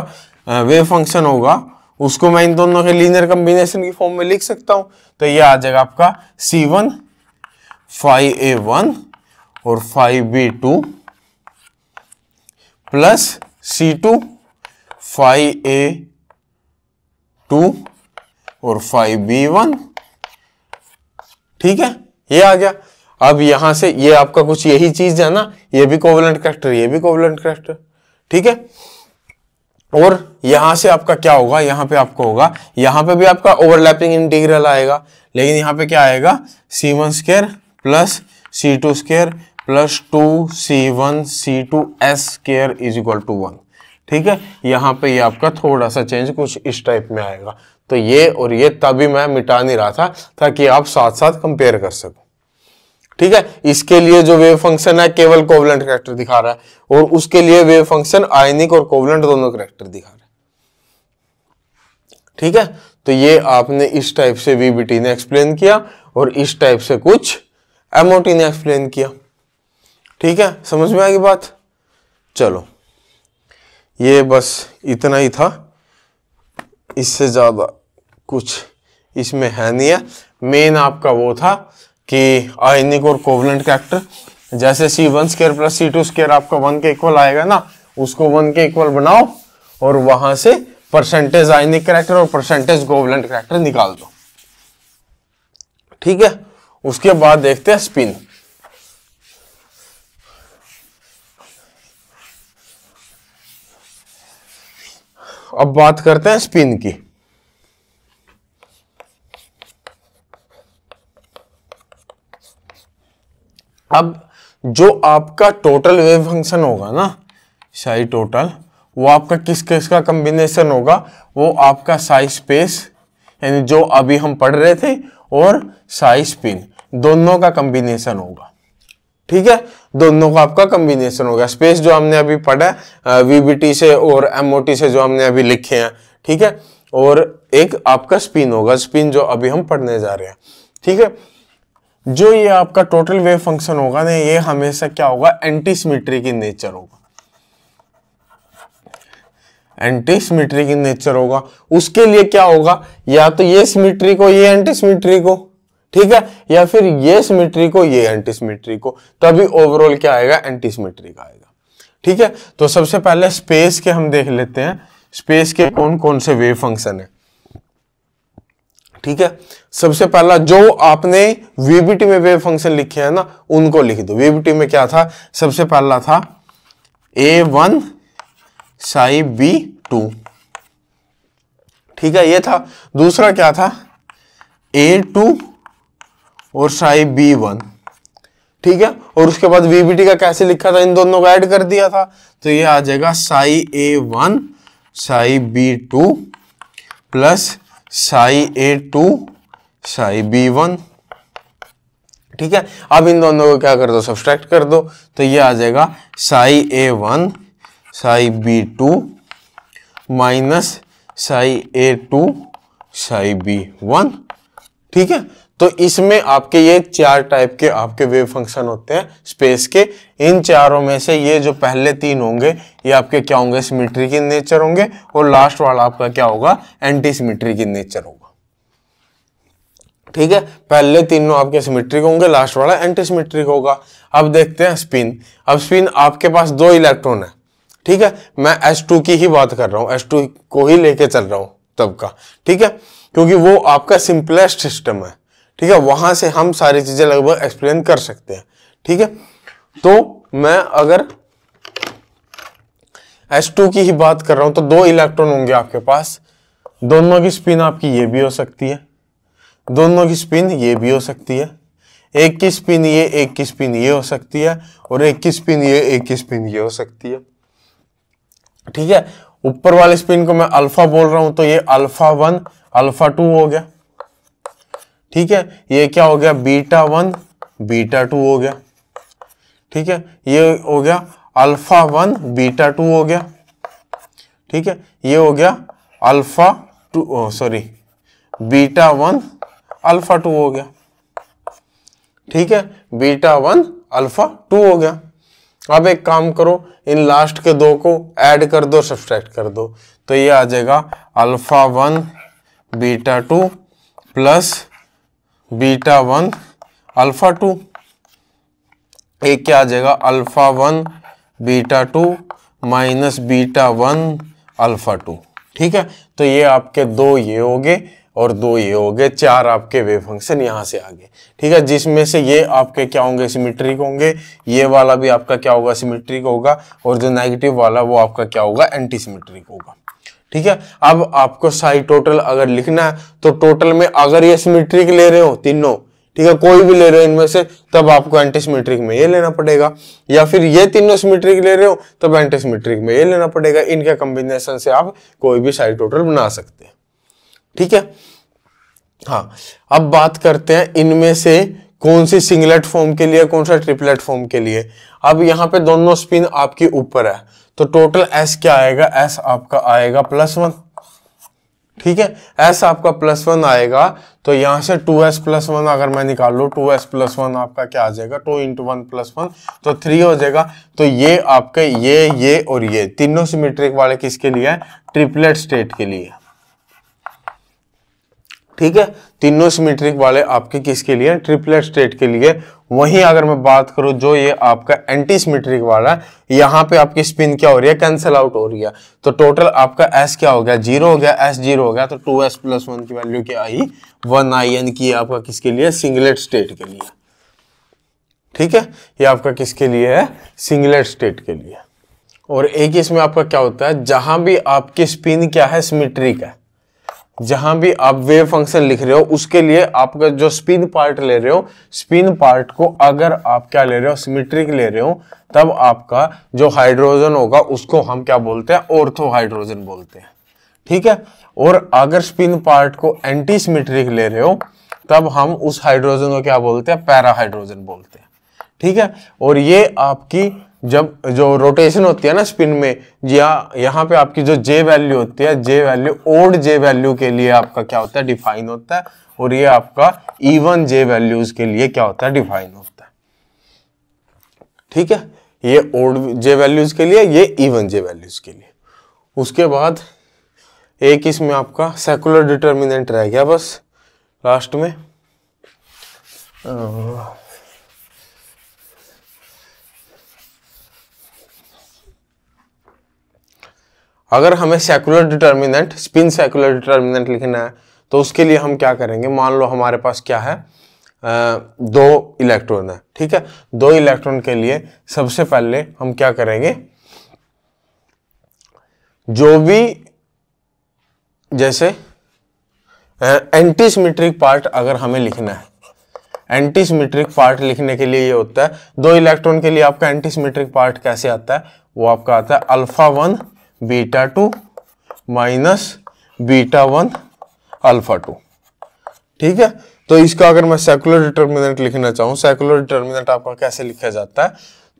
वेव फंक्शन होगा उसको मैं इन दोनों के लीनियर कॉम्बिनेशन की फॉर्म में लिख सकता हूं, तो ये आ जाएगा आपका C1 5a1 और 5b2 प्लस C2 5a2 और 5b1। ठीक है, ये आ गया। अब यहां से ये आपका कुछ यही चीज है ना, ये भी कोवलेंट करैक्टर, ये भी कोवलेंट करैक्टर। ठीक है, और यहां से आपका क्या होगा, यहां पे आपको होगा, यहां पे भी आपका ओवरलैपिंग इंटीग्रल आएगा, लेकिन यहां पे क्या आएगा, c1 square plus c2 square plus 2c1 c2 s square is equal to 1। ठीक है, यहाँ पे ये आपका थोड़ा सा चेंज कुछ इस टाइप में आएगा। तो ये और ये तभी मैं मिटा नहीं रहा था ताकि आप साथ साथ कंपेयर कर सको। ठीक है, इसके लिए जो वेव फंक्शन है केवल कोवेलेंट करैक्टर दिखा रहा है, और उसके लिए वेव फंक्शन आयनिक और कोवेलेंट दोनों करैक्टर दिखा रहा है। ठीक है, तो ये आपने इस टाइप से वीबीटी ने एक्सप्लेन किया और इस टाइप से कुछ एमओटी ने एक्सप्लेन किया। ठीक है, समझ में आ गई बात। चलो, ये बस इतना ही था, इससे ज्यादा कुछ इसमें है नहीं है। मेन आपका वो था कि आयनिक और कोवेलेंट कैरेक्टर, जैसे c1 square plus c2 square आपका 1 के इक्वल आएगा ना, उसको 1 के इक्वल बनाओ और वहां से परसेंटेज आयनिक कैरेक्टर और परसेंटेज कोवेलेंट कैरेक्टर निकाल दो। ठीक है, उसके बाद देखते हैं स्पिन। अब बात करते हैं स्पिन की। अब जो आपका टोटल वेव फंक्शन होगा ना, साई टोटल, वो आपका किस किस का कॉम्बिनेशन होगा, वो आपका साई स्पेस यानी जो अभी हम पढ़ रहे थे और साई स्पिन दोनों का कॉम्बिनेशन होगा। ठीक है, दोनों का आपका कॉम्बिनेशन होगा। स्पेस जो हमने अभी पढ़ा है वीबीटी से और एमओटी से जो हमने अभी लिखे हैं। ठीक है, और एक आपका स्पिन होगा, स्पिन जो अभी हम पढ़ने जा रहे हैं। ठीक है, जो ये आपका टोटल वेव फंक्शन होगा ना, ये हमेशा क्या होगा, एंटी सिमेट्रिक इन नेचर होगा। एंटी सिमेट्रिक इन नेचर होगा। उसके लिए क्या होगा, या तो ये सिमेट्रिक हो ये एंटी सिमेट्रिक हो, ठीक है, या फिर ये सिमेट्रिक हो ये एंटी सिमेट्रिक हो, तभी ओवरऑल क्या आएगा, एंटी सिमेट्रिक आएगा। ठीक है, तो सबसे पहले स्पेस के हम देख लेते हैं, स्पेस के कौन कौन से वेव फंक्शन है। ठीक है, सबसे पहला जो आपने वीबीटी में वेव फंक्शन लिखे हैं ना, उनको लिख दो। वीबीटी में क्या था, सबसे पहला था A1 साई B2। ठीक है, ये था। दूसरा क्या था, A2 और साई B1। ठीक है, और उसके बाद वीबीटी का कैसे लिखा था, इन दोनों को ऐड कर दिया था, तो ये आ जाएगा Sai A1 Sai B2 plus psi A2 Sai B1। ठीक है, अब इन दोनों को क्या कर दो, सब्सट्रैक्ट कर दो, तो ये आ जाएगा Sai A1 Sai B2 minus psi A2 Sai B1। ठीक है, तो इसमें आपके ये चार टाइप के आपके वेव फंक्शन होते हैं स्पेस के। इन चारों में से ये जो पहले तीन होंगे ये आपके क्या होंगे, सिमेट्रिक इन नेचर होंगे, और लास्ट वाला आपका क्या होगा, एंटी सिमेट्रिक इन नेचर होगा। ठीक है, पहले तीनों आपके सिमेट्रिक होंगे, लास्ट वाला एंटी सिमेट्रिक होगा। अब देखते हैं स्पिन। अब स्पिन आपके पास 2 इलेक्ट्रॉन है। ठीक है, मैं H2 की ही बात कर रहा हूं, H2 को ही लेके चल रहा हूं तब का। ठीक है, क्योंकि वो आपका सिंपलेस्ट सिस्टम है। ठीक है, वहां से हम सारी चीजें लगभग एक्सप्लेन कर सकते हैं। ठीक है, तो मैं अगर H2 की ही बात कर रहा हूं तो 2 इलेक्ट्रॉन होंगे आपके पास। दोनों की स्पिन आपकी ये भी हो सकती है, दोनों की स्पिन ये भी हो सकती है, एक की स्पिन ये, एक की स्पिन ये हो सकती है, और एक की स्पिन ये, एक की स्पिन ये हो सकती है। ठीक है, ऊपर वाले स्पिन को मैं अल्फा बोल रहा हूं तो ये अल्फा 1 अल्फा 2 हो गया। ठीक है, ये क्या हो गया, बीटा 1 बीटा 2 हो गया। ठीक है, ये हो गया अल्फा 1 बीटा 2 हो गया। ठीक है, ये हो गया अल्फा 2 सॉरी बीटा 1 अल्फा 2 हो गया। ठीक है, बीटा 1 अल्फा 2 हो गया। अब एक काम करो, इन लास्ट के 2 को ऐड कर दो, सब्सट्रैक्ट कर दो, तो ये आ जाएगा alpha 1 beta 2 plus beta 1 alpha 2। एक क्या आ जाएगा, alpha 1 beta 2 minus beta 1 alpha 2। ठीक है, तो ये आपके 2 ये हो गए और 2 ये हो गए, 4 आपके वेव फंक्शन यहाँ से आ गए। ठीक है, जिसमें से ये आपके क्या होंगे, सिमेट्रिक होंगे, ये वाला भी आपका क्या होगा, सिमेट्रिक होगा, और जो नेगेटिव वाला वो आपका क्या होगा, एंटी सिमेट्रिक होगा। ठीक है, अब आपको साई टोटल अगर लिखना है तो टोटल में अगर ये सिमेट्रिक ले रहे हो तीनों, ठीक है, कोई भी ले रहे हो इनमें से, तब आपको एंटी सिमेट्रिक में ये लेना पड़ेगा, या फिर ये तीनों सिमेट्रिक ले रहे हो तब एंटी सिमेट्रिक में ये लेना पड़ेगा। इनके कॉम्बिनेशन से आप कोई भी साई टोटल बना सकते हैं। ठीक है, हाँ, अब बात करते हैं इनमें से कौन सी सिंगलेट फॉर्म के लिए, कौन सा ट्रिपलेट फॉर्म के लिए। अब यहाँ पे दोनों स्पिन आपकी ऊपर है, तो टोटल एस क्या आएगा, एस आपका आएगा +1। ठीक है, एस आपका +1 आएगा, तो यहां से 2s + 1 अगर मैं निकाल लूँ, 2s + 1 आपका क्या आ जाएगा, 2 × 1 + 1 तो 3 हो जाएगा। तो ये आपके ये और ये तीनों सिमेट्रिक वाले किसके लिए है, ट्रिपलेट स्टेट के लिए। ठीक है, तीनों सिमेट्रिक वाले आपके किसके लिए, ट्रिपलेट स्टेट के लिए। वहीं अगर मैं बात करूं जो ये आपका एंटी सिमेट्रिक वाला है, यहाँ पे आपकी स्पिन क्या हो रही है, कैंसिल आउट हो रही है, तो टोटल आपका s क्या हो गया, 0 हो गया, s 0 हो गया, तो 2s + 1 की वैल्यू क्या आई, 1 आई, यानी कि आपका किसके लिए, सिंगलेट स्टेट के लिए। ठीक है, ये आपका किसके लिए है, सिंगलेट स्टेट के लिए। और एक इसमें आपका क्या होता है, जहां भी आपकी स्पिन क्या है, सिमेट्रिक है, जहां भी आप वेव फंक्शन लिख रहे हो उसके लिए आपका जो स्पिन पार्ट ले रहे हो, स्पिन पार्ट को अगर आप क्या ले रहे हो, सिमेट्रिक ले रहे हो, तब आपका जो हाइड्रोजन होगा उसको हम क्या बोलते हैं, ऑर्थो हाइड्रोजन बोलते हैं। ठीक है, और अगर स्पिन पार्ट को एंटी सिमेट्रिक ले रहे हो तब हम उस हाइड्रोजन को क्या बोलते हैं, पैरा हाइड्रोजन बोलते हैं। ठीक है, और ये आपकी जब जो रोटेशन होती है ना स्पिन में, यहाँ पे आपकी जो जे वैल्यू होती है, जे वैल्यू ओड जे वैल्यू के लिए आपका क्या होता है, डिफाइन होता है, और ये आपका इवन जे वैल्यूज के लिए क्या होता है, डिफाइन होता है। ठीक है, ये ओड जे वैल्यूज के लिए, ये इवन जे वैल्यूज के लिए। उसके बाद एक इसमें आपका सेकुलर डिटर्मिनेंट रह गया बस लास्ट में। अगर हमें secular determinant, spin secular determinant लिखना है तो उसके लिए हम क्या करेंगे, मान लो हमारे पास क्या है, 2 इलेक्ट्रॉन है। ठीक है, 2 इलेक्ट्रॉन के लिए सबसे पहले हम क्या करेंगे, जो भी जैसे एंटी सिमेट्रिक पार्ट अगर हमें लिखना है, एंटी सिमेट्रिक पार्ट लिखने के लिए ये होता है, 2 इलेक्ट्रॉन के लिए आपका एंटी सिमेट्रिक पार्ट कैसे आता है, वो आपका आता है α1 β2 - β1 α2। ठीक है, तो इसका अगर मैं सेकुलर डिटर्मिनेंट लिखना चाहूं, सेकुलर डिटर्मिनेंट आपका कैसे लिखा जाता है,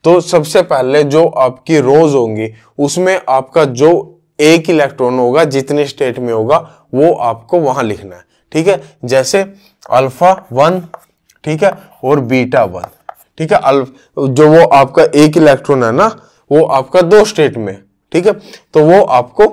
तो सबसे पहले जो आपकी रोज होंगी उसमें आपका जो एक इलेक्ट्रॉन होगा जितने स्टेट में होगा वो आपको वहां लिखना है। ठीक है, जैसे α1, ठीक है, और β1। ठीक है, जो वो आपका एक इलेक्ट्रॉन है ना, वो आपका 2 स्टेट में। ठीक है, तो वो आपको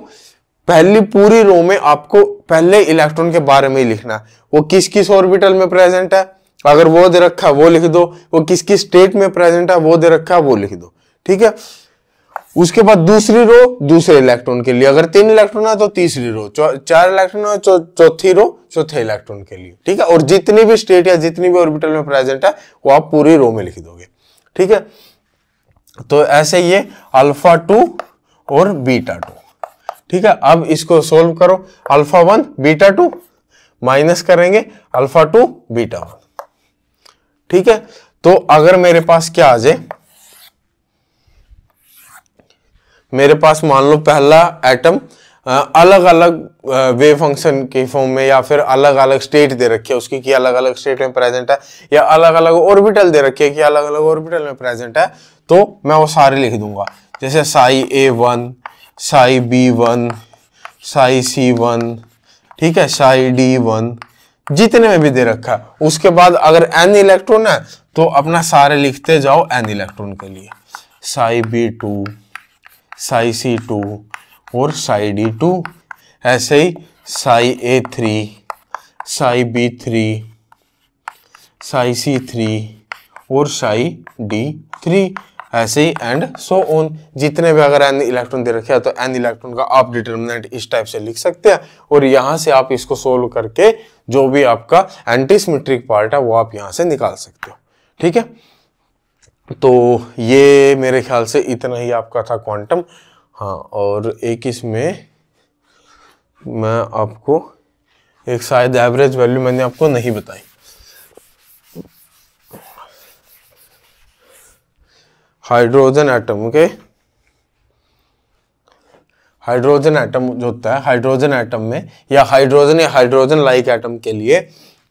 पहली पूरी रो में आपको पहले इलेक्ट्रॉन के बारे में ही लिखना है, वो किस किस ऑर्बिटल में प्रेजेंट है, अगर वो दे रखा है वो लिख दो, वो किस किस स्टेट में प्रेजेंट है वो दे रखा है वो लिख दो। ठीक है, उसके बाद दूसरी रो दूसरे इलेक्ट्रॉन के लिए, अगर 3 इलेक्ट्रॉन है तो तीसरी रो, 4 इलेक्ट्रॉन है चौथी रो चौथे इलेक्ट्रॉन के लिए। ठीक है, और जितनी भी स्टेट या जितनी भी ऑर्बिटल में प्रेजेंट है वो आप पूरी रो में लिख दोगे। ठीक है, तो ऐसे ये α2 और β2। ठीक है, अब इसको सोल्व करो, α1 β2 माइनस करेंगे α2 β1। ठीक है, तो अगर मेरे पास क्या आ जाए, मेरे पास मान लो पहला एटम अलग अलग वेव फंक्शन के फॉर्म में या फिर अलग अलग स्टेट दे रखी है उसकी कि अलग अलग स्टेट में प्रेजेंट है, या अलग अलग ऑर्बिटल दे रखी है कि अलग अलग ऑर्बिटल में प्रेजेंट है, तो मैं वो सारे लिख दूंगा, जैसे Sai A1, Sai B1, Sai C1, ठीक है, साई D1, जितने में भी दे रखा है। उसके बाद अगर n इलेक्ट्रॉन है तो अपना सारे लिखते जाओ n इलेक्ट्रॉन के लिए, साई B2, साई C2 और साई D2, ऐसे ही Sai A3, Sai B3, Sai C3 और साई D3, ऐसे ही एंड सो ऑन। जितने भी अगर n इलेक्ट्रॉन दे रखे हैं तो n इलेक्ट्रॉन का आप डिटर्मिनेंट इस टाइप से लिख सकते हैं, और यहां से आप इसको सोल्व करके जो भी आपका एंटी सिमेट्रिक पार्ट है वो आप यहां से निकाल सकते हो। ठीक है, तो ये मेरे ख्याल से इतना ही आपका था क्वांटम। हाँ, और एक इसमें मैं आपको एक शायद एवरेज वैल्यू मैंने आपको नहीं बताई। हाइड्रोजन एटम के हाइड्रोजन एटम जो होता है, हाइड्रोजन एटम में या हाइड्रोजन लाइक एटम के लिए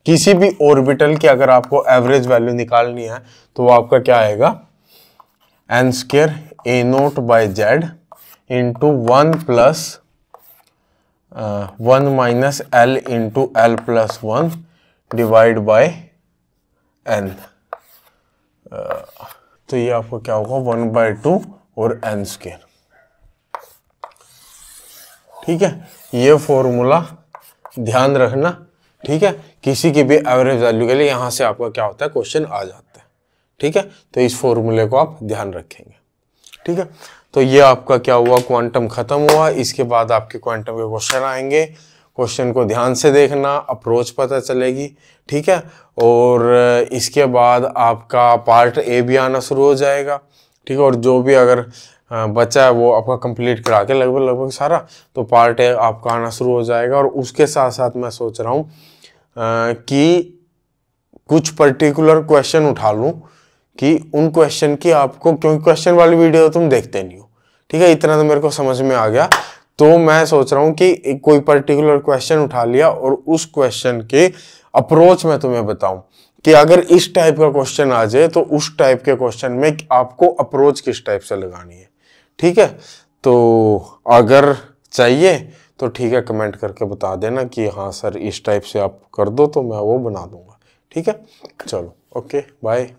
किसी भी ऑर्बिटल की अगर आपको एवरेज वैल्यू निकालनी है तो वो आपका क्या आएगा, n² A0/z into 1 plus 1 minus L into L+1 divide by n। तो ये आपको क्या होगा 1/2 और n²। ठीक है, ये फॉर्मूला ध्यान रखना। ठीक है, किसी की भी एवरेज वैल्यू के लिए यहां से आपका क्या होता है, क्वेश्चन आ जाता है। ठीक है, तो इस फॉर्मूले को आप ध्यान रखेंगे। ठीक है, तो ये आपका क्या हुआ, क्वांटम खत्म हुआ। इसके बाद आपके क्वांटम के क्वेश्चन आएंगे। क्वेश्चन को ध्यान से देखना, अप्रोच पता चलेगी। ठीक है, और इसके बाद आपका पार्ट ए भी आना शुरू हो जाएगा। ठीक है, और जो भी अगर बचा है वो आपका कंप्लीट करा के लगभग सारा, तो पार्ट ए आपका आना शुरू हो जाएगा। और उसके साथ साथ मैं सोच रहा हूँ कि कुछ पर्टिकुलर क्वेश्चन उठा लूँ, कि उन क्वेश्चन की आपको, क्योंकि क्वेश्चन वाली वीडियो तुम देखते नहीं हो। ठीक है, इतना तो मेरे को समझ में आ गया। तो मैं सोच रहा हूँ कि कोई पर्टिकुलर क्वेश्चन उठा लिया और उस क्वेश्चन के अप्रोच में तुम्हें बताऊं कि अगर इस टाइप का क्वेश्चन आ जाए तो उस टाइप के क्वेश्चन में आपको अप्रोच किस टाइप से लगानी है। ठीक है, तो अगर चाहिए तो ठीक है, कमेंट करके बता देना कि हाँ सर इस टाइप से आप कर दो, तो मैं वो बना दूंगा। ठीक है, चलो ओके बाय।